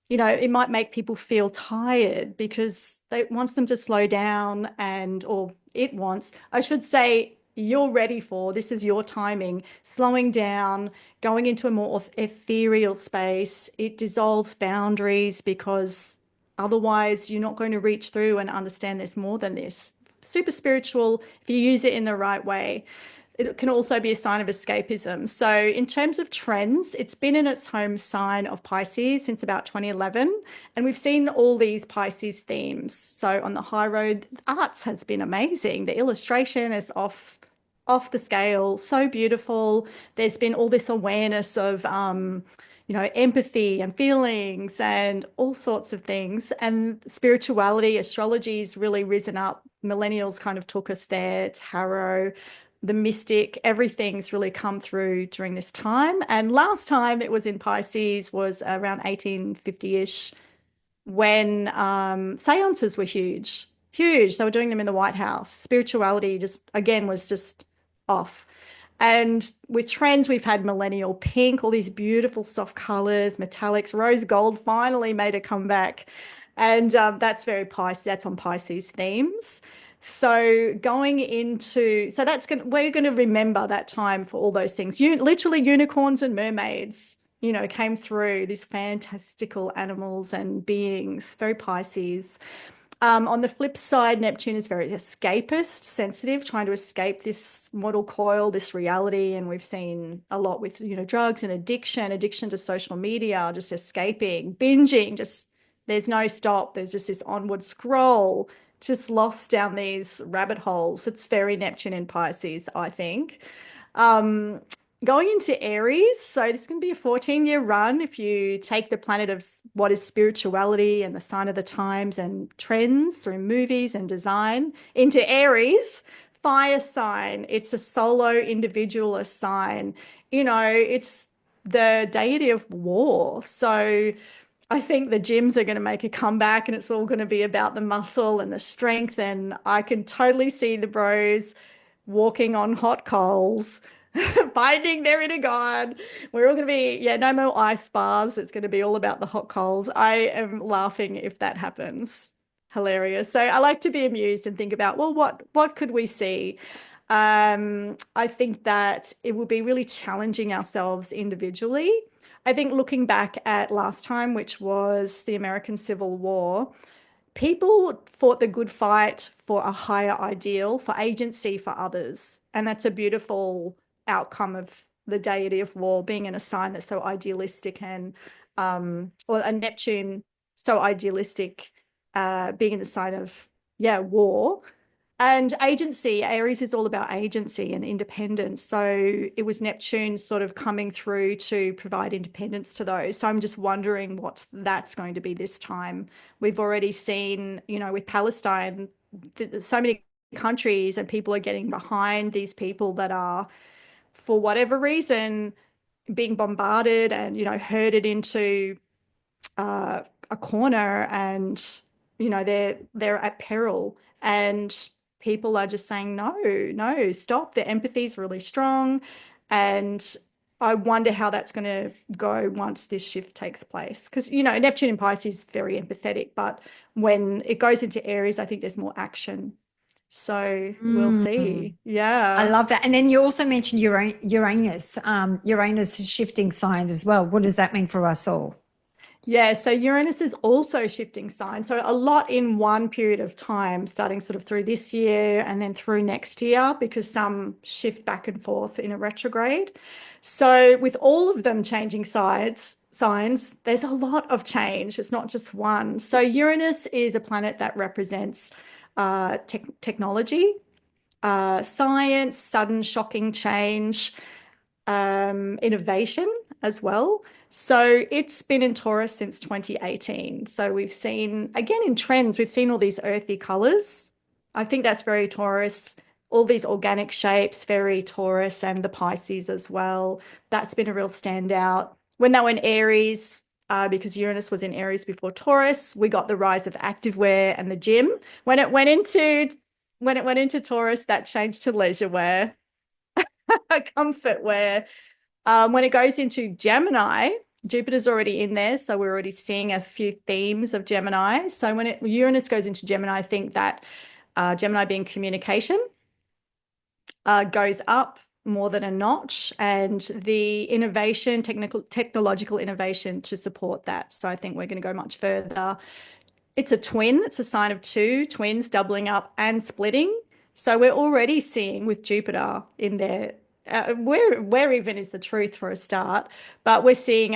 Speaker 1: it might make people feel tired because it wants them to slow down, or it wants, I should say, you're ready for, this is your timing, slowing down, going into a more ethereal space. It dissolves boundaries because otherwise you're not going to reach through and understand there's more than this. Super spiritual if you use it in the right way. It can also be a sign of escapism. So in terms of trends, it's been in its home sign of Pisces since about 2011. And we've seen all these Pisces themes. So on the high road, arts has been amazing. The illustration is off the scale, so beautiful. There's been all this awareness of empathy and feelings and all sorts of things. And spirituality, astrology's really risen up. Millennials kind of took us there, tarot, the mystic, everything's really come through during this time. And last time it was in Pisces was around 1850-ish, when seances were huge, huge. They were doing them in the White House. Spirituality just, again, was just off. And with trends, we've had millennial pink, all these beautiful soft colors, metallics, rose gold finally made a comeback. And that's very Pisces, that's on Pisces themes. So we're going to remember that time for all those things. Literally unicorns and mermaids, came through, these fantastical animals and beings, very Pisces. On the flip side, Neptune is very escapist, sensitive, trying to escape this mortal coil, this reality. And we've seen a lot with, drugs and addiction to social media, just escaping, binging, just there's no stop. There's just this onward scroll, just lost down these rabbit holes. It's very Neptune in Pisces, I think. Um, Going into Aries, so this is going to be a 14-year run if you take the planet of what is spirituality and the sign of the times and trends through movies and design into Aries, fire sign. It's a solo individualist sign. It's the deity of war. So I think the gyms are going to make a comeback and it's all going to be about the muscle and the strength. And I can totally see the bros walking on hot coals, finding their inner God. We're all going to be, no more ice bars. It's going to be all about the hot coals. I am laughing if that happens. Hilarious. So I like to be amused and think about, well, what could we see? I think that it will be really challenging ourselves individually. I think looking back at last time, which was the American Civil War, people fought the good fight for a higher ideal, for agency for others. And that's a beautiful outcome of the deity of war being in a sign that's so idealistic and, or a Neptune so idealistic, being in the sign of, war. And agency, Aries is all about agency and independence. So it was Neptune sort of coming through to provide independence to those. So I'm just wondering what that's going to be this time. We've already seen, with Palestine, so many countries and people are getting behind these people that are, for whatever reason, being bombarded and, herded into a corner, and they're at peril, and people are just saying no, no, stop. Their empathy is really strong, and I wonder how that's going to go once this shift takes place. Because, Neptune in Pisces is very empathetic, but when it goes into Aries, I think there's more action. So we'll
Speaker 2: Mm.
Speaker 1: see.
Speaker 2: I
Speaker 1: Yeah.
Speaker 2: love that. And then you also mentioned Uranus, Uranus is shifting signs as well. What does that mean for us all?
Speaker 1: Yeah, so Uranus is also shifting signs. So a lot in one period of time, starting sort of through this year and then through next year, because some shift back and forth in a retrograde. So with all of them changing signs, there's a lot of change. It's not just one. So Uranus is a planet that represents technology, science, sudden shocking change, innovation as well. So it's been in Taurus since 2018. So we've seen, again, in trends, we've seen all these earthy colors. I think that's very Taurus. All these organic shapes, very Taurus, and the Pisces as well. That's been a real standout. When they were in Aries, because Uranus was in Aries before Taurus, we got the rise of activewear and the gym. When it went into Taurus, that changed to leisure wear, comfort wear. When it goes into Gemini, Jupiter's already in there, so we're already seeing a few themes of Gemini. So when Uranus goes into Gemini, I think that Gemini being communication goes up more than a notch, and the technological innovation to support that. So I think we're going to go much further. It's a twin. It's a sign of two twins doubling up and splitting. So we're already seeing with Jupiter in there, where even is the truth for a start, but we're seeing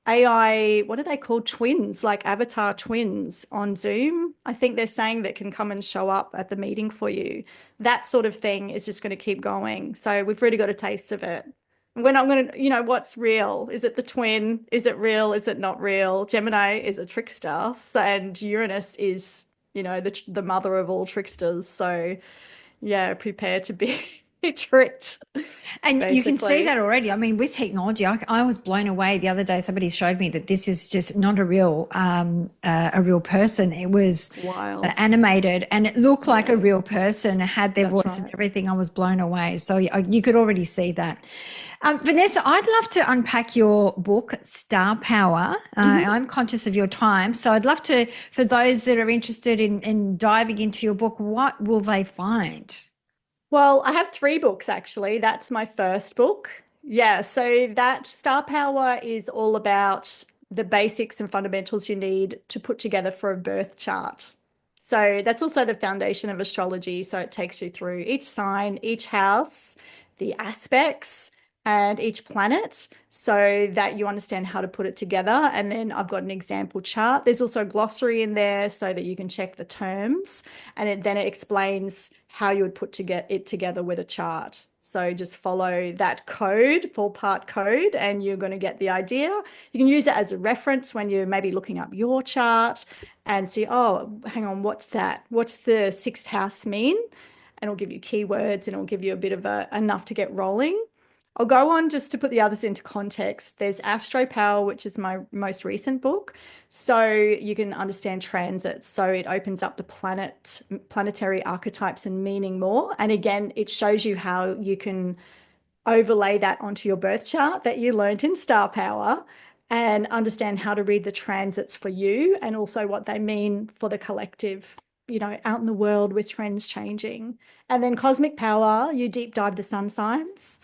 Speaker 1: AI, what are they called? Twins, like avatar twins on Zoom. I think they're saying that can come and show up at the meeting for you. That sort of thing is just going to keep going. So we've really got a taste of it. We're not going to, what's real? Is it the twin? Is it real? Is it not real? Gemini is a trickster, and Uranus is, the mother of all tricksters. So yeah, prepare to be tricked,
Speaker 2: And you can see
Speaker 1: basically.
Speaker 2: that already. I mean, with technology, I was blown away the other day. Somebody showed me that this is just not a real person. It was
Speaker 1: Wild.
Speaker 2: animated, and it looked like a
Speaker 1: Yeah,
Speaker 2: real person. It had their
Speaker 1: that's
Speaker 2: voice and
Speaker 1: right.
Speaker 2: everything. I was blown away. So you could already see that. Vanessa, I'd love to unpack your book, Star Power.
Speaker 1: Mhm.
Speaker 2: I'm conscious of your time, so I'd love to, for those that are interested in diving into your book, what will they find?
Speaker 1: Well, I have three books actually. That's my first book. Yeah, so that Star Power is all about the basics and fundamentals you need to put together for a birth chart. So that's also the foundation of astrology. So it takes you through each sign, each house, the aspects, and each planet so that you understand how to put it together. And then I've got an example chart. There's also a glossary in there so that you can check the terms, and then it explains how you would it together with a chart. So just follow that code, 4-part code, and you're going to get the idea. You can use it as a reference when you're maybe looking up your chart and see, oh, hang on, what's that? What's the sixth house mean? And it'll give you keywords, and it'll give you a bit of enough to get rolling. I'll go on just to put the others into context. There's Astro Power, which is my most recent book. So you can understand transits. So it opens up the planetary archetypes and meaning more. And again, it shows you how you can overlay that onto your birth chart that you learned in Star Power and understand how to read the transits for you and also what they mean for the collective, out in the world with trends changing. And then Cosmic Power, you deep dive the sun signs.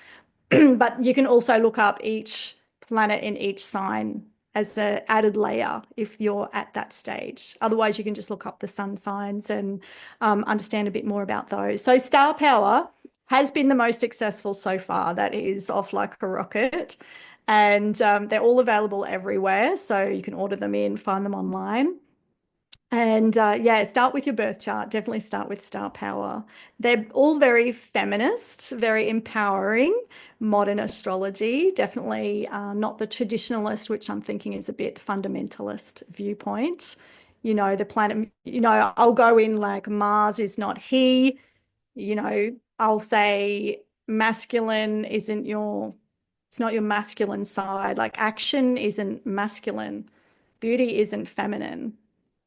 Speaker 1: But you can also look up each planet in each sign as an added layer if you're at that stage. Otherwise, you can just look up the sun signs and understand a bit more about those. So, Star Power has been the most successful so far. That is off like a rocket. And they're all available everywhere. So, you can order them in, find them online. And yeah, start with your birth chart. Definitely start with Star Power. They're all very feminist, very empowering, modern astrology. Definitely not the traditionalist, which I'm thinking is a bit fundamentalist viewpoint. The planet, I'll go in like Mars is not he, I'll say masculine it's not your masculine side. Like action isn't masculine. beauty isn't feminine,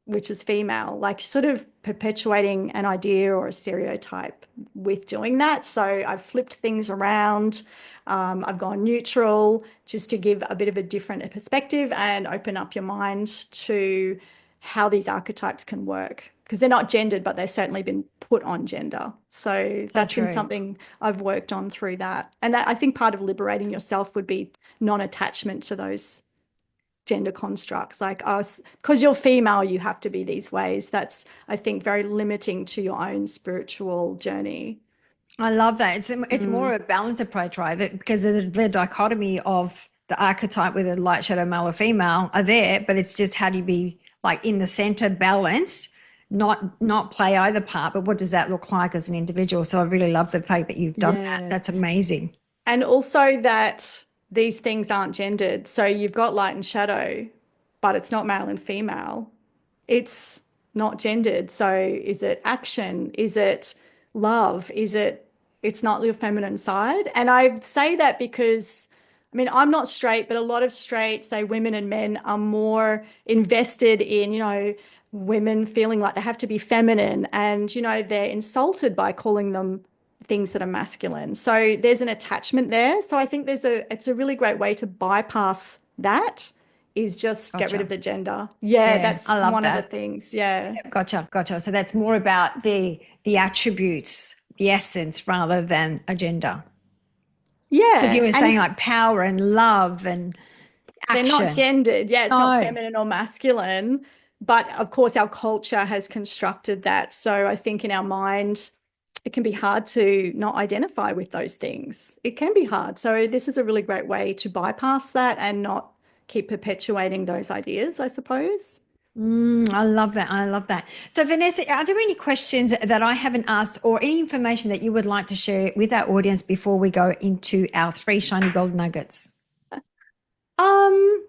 Speaker 1: which is female, like sort of perpetuating an idea or a stereotype with doing that. So I've flipped things around. I've gone neutral just to give a bit of a different perspective and open up your mind to how these archetypes can work. Because they're not gendered, but they've certainly been put on gender. So
Speaker 2: So
Speaker 1: that's been
Speaker 2: true.
Speaker 1: something I've worked on through that. And that, I think part of liberating yourself would be non-attachment to those gender constructs, like us, because you're female, you have to be these ways. That's, I think, very limiting to your own spiritual journey.
Speaker 2: I love that. It's more a balanced approach, right? Because the dichotomy of the archetype with a light shadow male or female are there, but it's just how do you be like in the center, balanced, not play either part. But what does that look like as an individual? So I really love the fact that you've done that.
Speaker 1: Yeah.
Speaker 2: That's amazing.
Speaker 1: And also that these things aren't gendered. So you've got light and shadow, but it's not male and female. It's not gendered. So is it action? Is it love? It's not your feminine side? And I say that because, I mean, I'm not straight, but a lot of straight, say women and men, are more invested in, women feeling like they have to be feminine, and, they're insulted by calling them things that are masculine. So there's an attachment there. So I think it's a really great way to bypass that, is just get rid of
Speaker 2: Gotcha.
Speaker 1: the gender. Yeah,
Speaker 2: Yeah,
Speaker 1: that's
Speaker 2: I love
Speaker 1: one of the
Speaker 2: that.
Speaker 1: things. Yeah.
Speaker 2: Gotcha. So that's more about the attributes, the essence, rather than a gender. Because you
Speaker 1: Yeah.
Speaker 2: were saying
Speaker 1: And
Speaker 2: like power and love and
Speaker 1: they're not
Speaker 2: action.
Speaker 1: gendered. Yeah, it's not
Speaker 2: No.
Speaker 1: feminine or masculine. But of course, our culture has constructed that. So I think in our mind, it can be hard to not identify with those things. It can be hard. So this is a really great way to bypass that and not keep perpetuating those ideas, I suppose.
Speaker 2: I love that. I love that. So, Vanessa, are there any questions that I haven't asked or any information that you would like to share with our audience before we go into our three shiny gold nuggets?
Speaker 1: Um,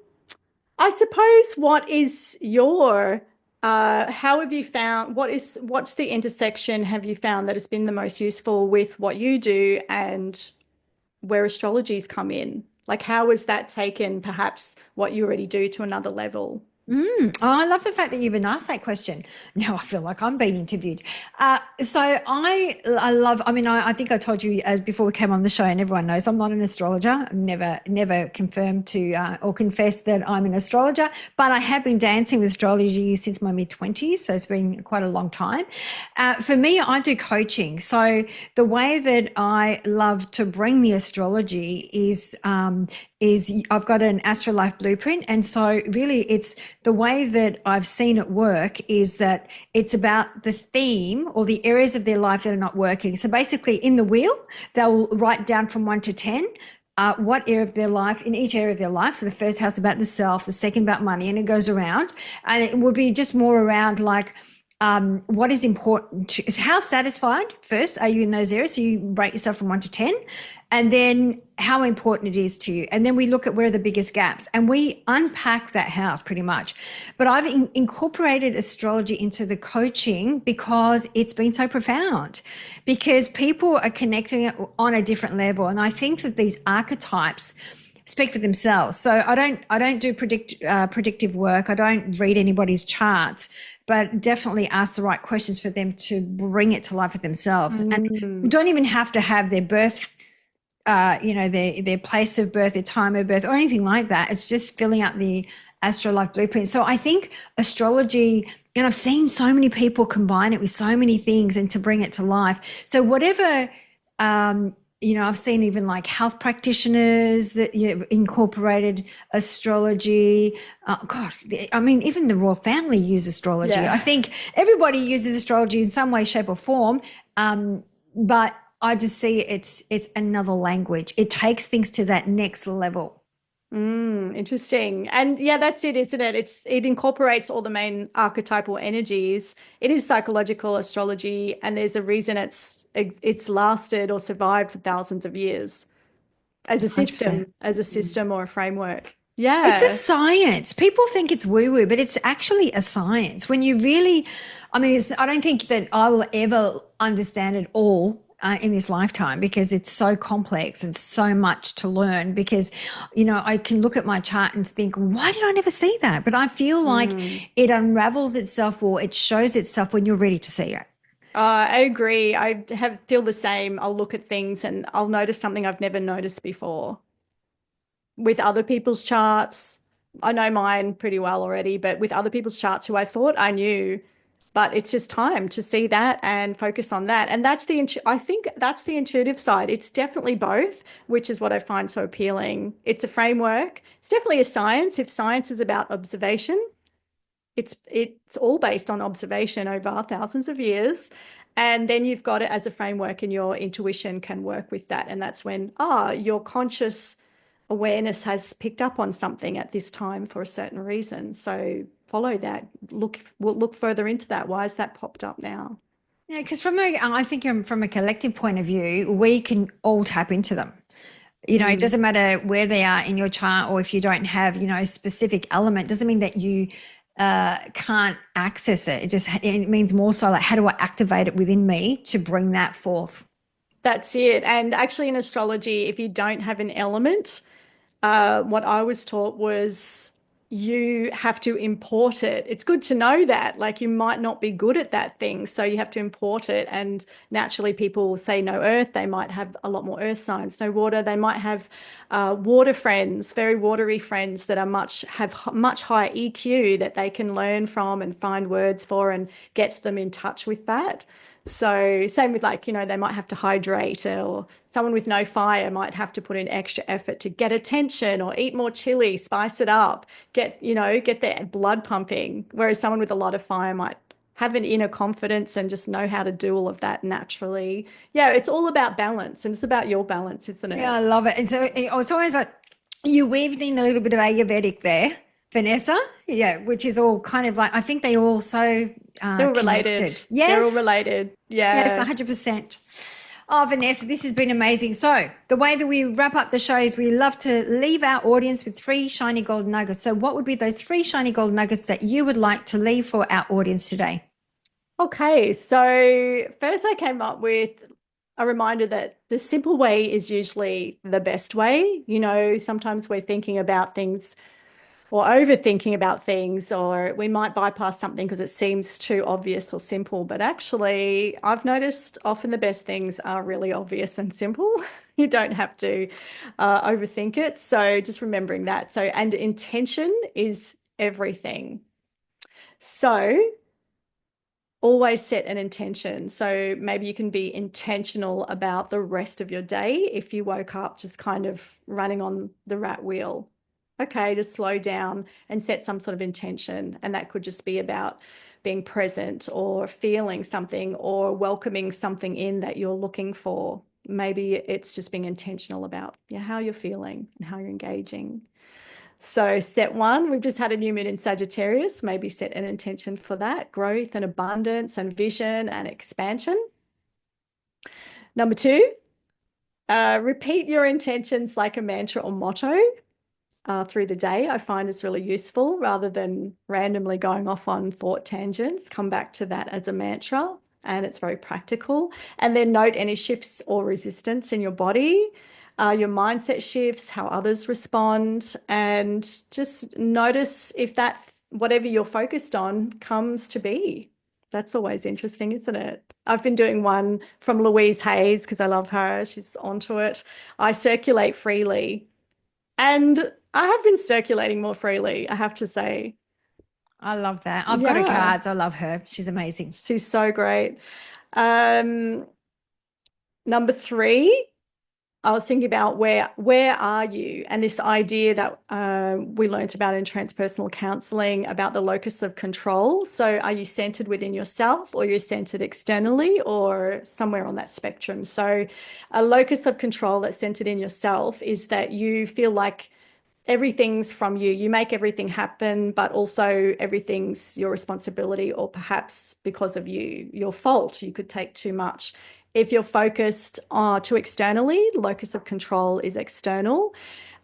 Speaker 1: I suppose what is your how have you found what's the intersection have you found that has been the most useful with what you do and where astrology's come in? Like how has that taken perhaps what you already do to another level?
Speaker 2: Oh, I love the fact that you even asked that question. Now I feel like I'm being interviewed. So I love. I mean, I think I told you as before we came on the show, and everyone knows I'm not an astrologer. I've never confirmed to or confessed that I'm an astrologer, but I have been dancing with astrology since my mid-20s, so it's been quite a long time. For me, I do coaching. So the way that I love to bring the astrology is I've got an Astrolife blueprint. And so really it's the way that I've seen it work is that it's about the theme or the areas of their life that are not working. So basically in the wheel, they'll write down from 1 to 10 what area of their life, in each area of their life. So the first house about the self, the second about money, and it goes around. And it will be just more around like, what is important to how satisfied first are you in those areas? So you rate yourself from 1 to 10, and then how important it is to you. And then we look at where are the biggest gaps and we unpack that house pretty much. But I've incorporated astrology into the coaching because it's been so profound, because people are connecting it on a different level. And I think that these archetypes speak for themselves. So I don't do predictive work. I don't read anybody's charts, but definitely ask the right questions for them to bring it to life for themselves. And we don't even have to have their birth, their place of birth, their time of birth, or anything like that. It's just filling out the Astrolife blueprint. So I think astrology, and I've seen so many people combine it with so many things and to bring it to life. So whatever, I've seen even like health practitioners that incorporated astrology. Even the royal family use astrology.
Speaker 1: Yeah.
Speaker 2: I think everybody uses astrology in some way, shape, or form. But I just see it's another language. It takes things to that next level.
Speaker 1: Interesting. And yeah, that's it, isn't it? It incorporates all the main archetypal energies. It is psychological astrology, and there's a reason it's lasted or survived for thousands of years as a
Speaker 2: 100%.
Speaker 1: system or a framework.
Speaker 2: It's a
Speaker 1: Yeah.
Speaker 2: science. People think it's woo-woo, but it's actually a science. When you really, I don't think that I will ever understand it all. in this lifetime, because it's so complex and so much to learn. Because, I can look at my chart and think, why did I never see that? But I feel like it unravels itself, or it shows itself when you're ready to see it.
Speaker 1: I agree. Feel the same. I'll look at things and I'll notice something I've never noticed before with other people's charts. I know mine pretty well already, but with other people's charts who I thought I knew, but it's just time to see that and focus on that. And I think that's the intuitive side. It's definitely both, which is what I find so appealing. It's a framework. It's definitely a science. If science is about observation, it's all based on observation over thousands of years. And then you've got it as a framework, and your intuition can work with that. And that's when, your conscious awareness has picked up on something at this time for a certain reason. So follow that. We'll look further into that. Why has that popped up now?
Speaker 2: Yeah, because I think from a collective point of view, we can all tap into them. It doesn't matter where they are in your chart, or if you don't have, a specific element, doesn't mean that you can't access it. It means more so like, how do I activate it within me to bring that forth?
Speaker 1: That's it. And actually in astrology, if you don't have an element, what I was taught was you have to import it. It's good to know that, like, you might not be good at that thing, so you have to import it. And naturally, people say no earth, they might have a lot more earth signs. No water, they might have water friends, very watery friends that have much higher EQ that they can learn from and find words for and get them in touch with that. So same with, like, they might have to hydrate, or someone with no fire might have to put in extra effort to get attention, or eat more chili, spice it up, get their blood pumping. Whereas someone with a lot of fire might have an inner confidence and just know how to do all of that naturally. Yeah, it's all about balance, and it's about your balance, isn't it?
Speaker 2: Yeah, I love it. And so it's always like you weaved in a little bit of Ayurvedic there, Vanessa. Yeah, which is all kind of like, I think they all so
Speaker 1: They're all related.
Speaker 2: connected.
Speaker 1: They're all
Speaker 2: Yes.
Speaker 1: related.
Speaker 2: Yes,
Speaker 1: Yeah.
Speaker 2: 100%. Oh, Vanessa, this has been amazing. So the way that we wrap up the show is we love to leave our audience with 3 shiny golden nuggets. So what would be those 3 shiny golden nuggets that you would like to leave for our audience today?
Speaker 1: Okay, so first I came up with a reminder that the simple way is usually the best way. Sometimes we're thinking about things or overthinking about things, or we might bypass something because it seems too obvious or simple. But actually, I've noticed often the best things are really obvious and simple. You don't have to overthink it. So just remembering that. So, and intention is everything. So always set an intention. So maybe you can be intentional about the rest of your day if you woke up just kind of running on the rat wheel. Okay, just slow down and set some sort of intention. And that could just be about being present, or feeling something, or welcoming something in that you're looking for. Maybe it's just being intentional about how you're feeling and how you're engaging. So set one, we've just had a new moon in Sagittarius. Maybe set an intention for that: growth and abundance and vision and expansion. Number 2, repeat your intentions like a mantra or motto through the day. I find it's really useful, rather than randomly going off on thought tangents. Come back to that as a mantra, and it's very practical. And then note any shifts or resistance in your body, your mindset shifts, how others respond, and just notice if that whatever you're focused on comes to be. That's always interesting, isn't it? I've been doing one from Louise Hayes because I love her. She's onto it. I circulate freely. And I have been circulating more freely, I have to say.
Speaker 2: I love that. I've got her cards. I love her. She's amazing.
Speaker 1: She's so great. Number 3, I was thinking about where are you? And this idea that we learnt about in transpersonal counseling about the locus of control. So are you centered within yourself, or you're centered externally, or somewhere on that spectrum? So a locus of control that's centered in yourself is that you feel like everything's from you. You make everything happen, but also everything's your responsibility, or perhaps because of you, your fault. You could take too much. If you're focused too externally, the locus of control is external.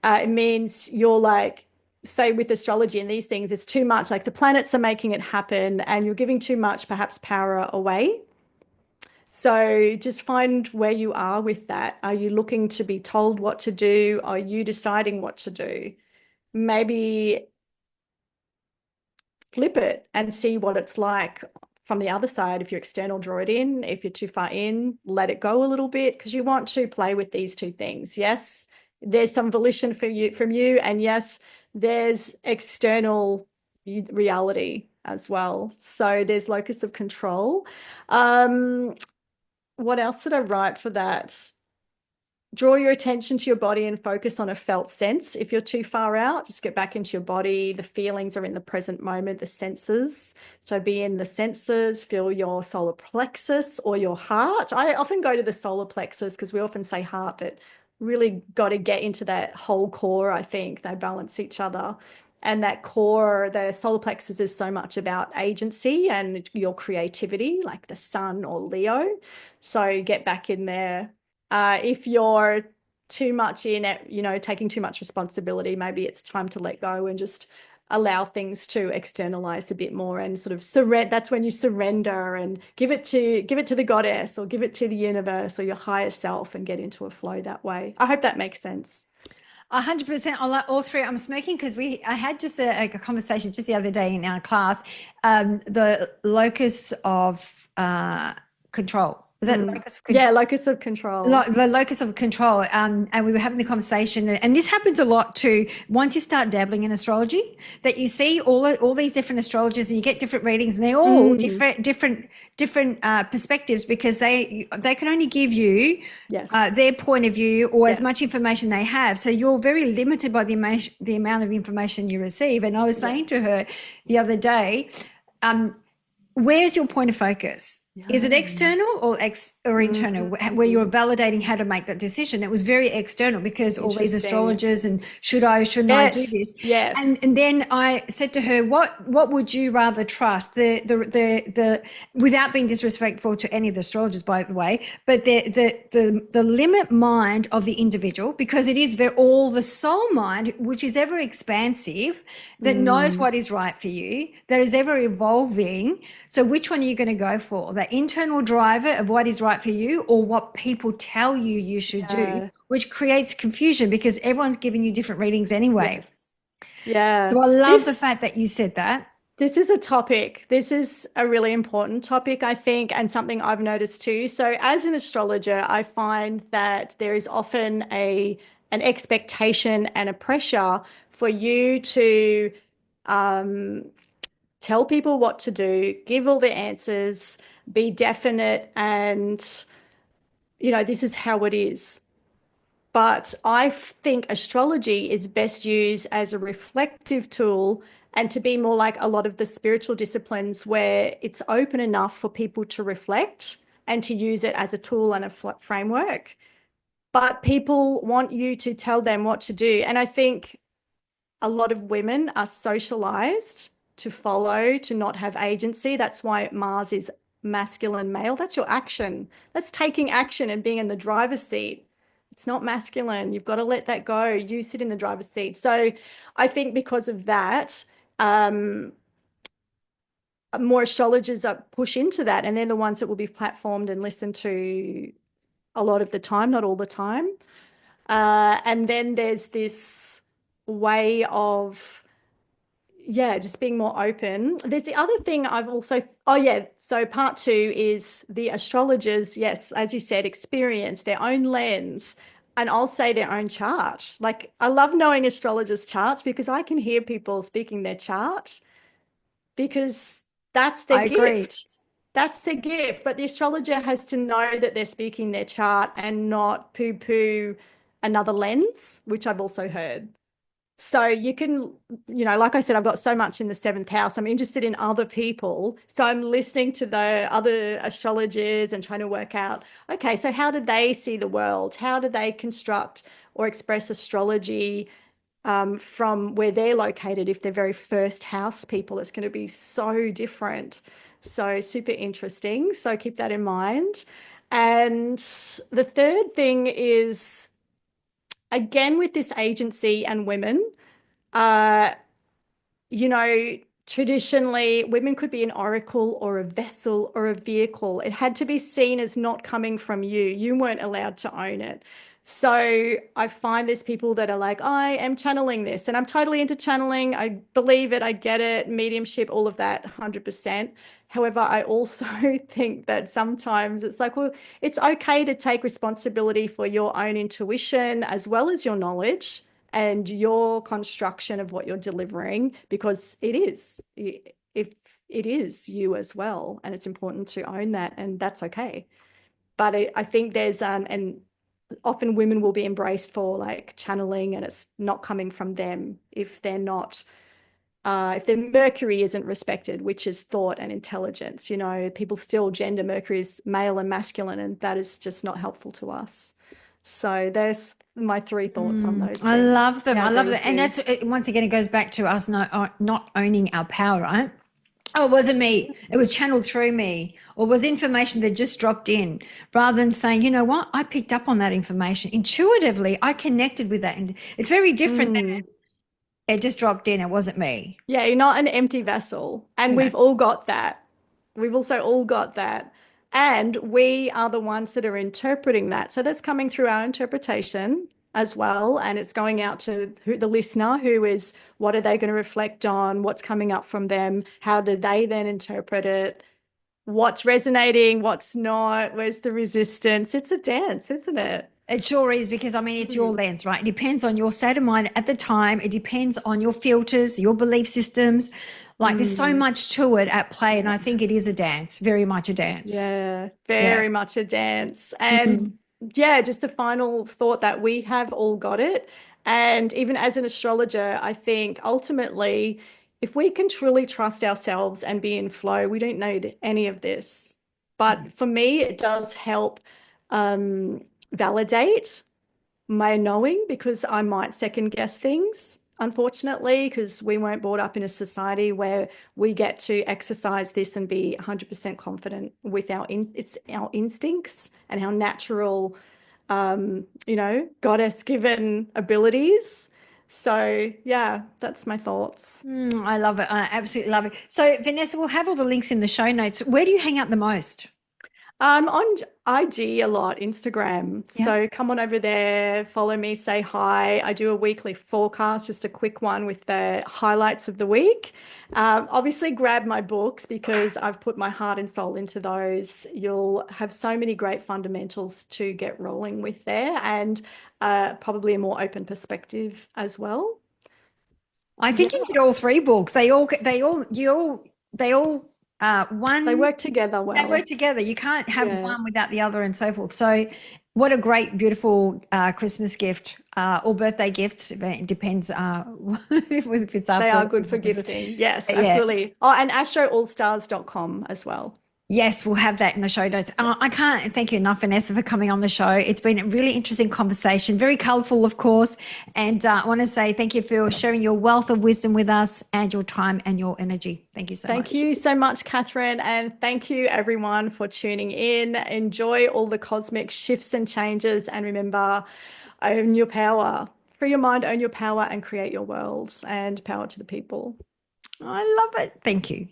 Speaker 1: It means you're like, say with astrology and these things, it's too much, like the planets are making it happen and you're giving too much, perhaps, power away. So just find where you are with that. Are you looking to be told what to do? Are you deciding what to do? Maybe flip it and see what it's like from the other side. If you're external, draw it in. If you're too far in, let it go a little bit, because you want to play with these two things. Yes, there's some volition for you from you, and yes, there's external reality as well. So there's locus of control. What else did I write for that? Draw your attention to your body and focus on a felt sense. If you're too far out, just get back into your body. The feelings are in the present moment, the senses. So be in the senses, feel your solar plexus or your heart. I often go to the solar plexus because we often say heart, but really got to get into that whole core. I think they balance each other. And that core, the solar plexus, is so much about agency and your creativity, like the sun or Leo. So get back in there. If you're too much in it, taking too much responsibility, maybe it's time to let go and just allow things to externalize a bit more and sort of surrender. That's when you surrender and give it to the goddess, or give it to the universe or your higher self, and get into a flow that way. I hope that makes sense.
Speaker 2: 100%. I like all three. I'm smoking because I had just a conversation just the other day in our class. The locus of control. Was that locus of control?
Speaker 1: Yeah, locus of control.
Speaker 2: The locus of control. And we were having the conversation, and this happens a lot too. Once you start dabbling in astrology, that you see all these different astrologers, and you get different readings, and they're all different perspectives, because they can only give you their point of view, or as much information they have. So you're very limited by the amount of information you receive. And I was saying to her the other day, where's your point of focus? Is it external or internal, where you're validating how to make that decision? It was very external, because all these astrologers and shouldn't I do this?
Speaker 1: Yes.
Speaker 2: And then I said to her, what would you rather trust? The without being disrespectful to any of the astrologers, by the way, but the limit mind of the individual, because it is all the soul mind, which is ever expansive, that knows what is right for you, that is ever evolving. So which one are you going to go for? The internal driver of what is right for you, or what people tell you should do, which creates confusion, because everyone's giving you different readings anyway.
Speaker 1: Yes. Yeah.
Speaker 2: So I love the fact that you said that.
Speaker 1: This is a topic. This is a really important topic, I think, and something I've noticed too. So as an astrologer, I find that there is often an expectation and a pressure for you to tell people what to do, give all the answers, be definite, and, this is how it is. But I think astrology is best used as a reflective tool, and to be more like a lot of the spiritual disciplines, where it's open enough for people to reflect and to use it as a tool and a framework. But people want you to tell them what to do. And I think a lot of women are socialized to follow, to not have agency. That's why Mars is masculine male. That's your action. That's taking action and being in the driver's seat. It's not masculine. You've got to let that go. You sit in the driver's seat. So I think because of that, more astrologers push into that, and they're the ones that will be platformed and listened to a lot of the time, not all the time. And then there's this way of, just being more open. There's the other thing I've also, so part 2 is the astrologers, yes, as you said, experience their own lens, and I'll say their own chart. Like, I love knowing astrologers' charts, because I can hear people speaking their chart, because that's their gift.
Speaker 2: Agree.
Speaker 1: That's their gift. But the astrologer has to know that they're speaking their chart and not poo-poo another lens, which I've also heard. So you can, like I said, I've got so much in the 7th house. I'm interested in other people. So I'm listening to the other astrologers and trying to work out, okay, so how did they see the world? How do they construct or express astrology from where they're located? If they're very first house people, it's going to be so different. So super interesting. So keep that in mind. And the third thing is, again, with this agency and women, Traditionally, women could be an oracle or a vessel or a vehicle. It had to be seen as not coming from you. You weren't allowed to own it. So I find there's people that are like, I am channeling this, and I'm totally into channeling. I believe it, I get it, mediumship, all of that, 100%. However, I also think that sometimes it's like, well, it's okay to take responsibility for your own intuition as well as your knowledge and your construction of what you're delivering, because it is, if it is you as well, and it's important to own that, and that's okay. But I think there's and often women will be embraced for like channeling, and it's not coming from them if they're not if their Mercury isn't respected, which is thought and intelligence. People still gender Mercury is male and masculine, and that is just not helpful to us. So there's my three thoughts on those
Speaker 2: I
Speaker 1: things.
Speaker 2: love them.
Speaker 1: Yeah, I
Speaker 2: I love
Speaker 1: agree
Speaker 2: them.
Speaker 1: with
Speaker 2: And
Speaker 1: you.
Speaker 2: that's once again, it goes back to us not owning our power, right? Oh, it wasn't me. It was channeled through me, or was information that just dropped in, rather than saying, you know what, I picked up on that information intuitively. I connected with that. And it's very different than
Speaker 1: Mm.
Speaker 2: it just dropped in. It wasn't me.
Speaker 1: Yeah, you're not an empty vessel. And
Speaker 2: No.
Speaker 1: we've all got that. We've also all got that. And we are the ones that are interpreting that. So that's coming through our interpretation as well. And it's going out to the listener, who is, what are they going to reflect on? What's coming up from them? How do they then interpret it? What's resonating? What's not? Where's the resistance? It's a dance, isn't it?
Speaker 2: It sure is, because I mean, it's your lens, right? It depends on your state of mind at the time. It depends on your filters, your belief systems. Like there's so
Speaker 1: Mm.
Speaker 2: much to it at play. And I think it is a dance, very much a dance.
Speaker 1: Yeah,
Speaker 2: Yeah.
Speaker 1: very much a dance. And
Speaker 2: Mm.
Speaker 1: yeah, just the final thought that we have all got it. And even as an astrologer, I think ultimately, if we can truly trust ourselves and be in flow, we don't need any of this. But for me, it does help validate my knowing, because I might second guess things, unfortunately, because we weren't brought up in a society where we get to exercise this and be 100% confident with it's our instincts and our natural, goddess given abilities. So yeah, that's my thoughts.
Speaker 2: I love it. I absolutely love it. So, Vanessa, we'll have all the links in the show notes. Where do you hang out the most?
Speaker 1: I'm on IG a lot, Instagram.
Speaker 2: Yeah.
Speaker 1: So come on over there, follow me, say hi. I do a weekly forecast, just a quick one with the highlights of the week. Obviously, grab my books, because I've put my heart and soul into those. You'll have so many great fundamentals to get rolling with there, and probably a more open perspective as well.
Speaker 2: I
Speaker 1: Yeah,
Speaker 2: think you need all three books. They all,
Speaker 1: they
Speaker 2: one,
Speaker 1: work together
Speaker 2: they work
Speaker 1: well.
Speaker 2: together. You can't have
Speaker 1: Yeah.
Speaker 2: one without the other and so forth. So, what a great, beautiful Christmas gift or birthday gift. It depends if it's
Speaker 1: They
Speaker 2: after
Speaker 1: are good for
Speaker 2: Christmas.
Speaker 1: gifting. Yes,
Speaker 2: Yeah.
Speaker 1: absolutely. Oh, and astroallstars.com as well.
Speaker 2: Yes, we'll have that in the show notes. I
Speaker 1: Yes.
Speaker 2: can't thank you enough, Vanessa, for coming on the show. It's been a really interesting conversation, very colourful, of course. And I want to say thank you for sharing your wealth of wisdom with us and your time and your energy. Thank you so
Speaker 1: Thank
Speaker 2: much.
Speaker 1: you so much, Catherine. And thank you, everyone, for tuning in. Enjoy all the cosmic shifts and changes. And remember, own your power. Free your mind, own your power, and create your world. And power to the people.
Speaker 2: I love it. Thank you.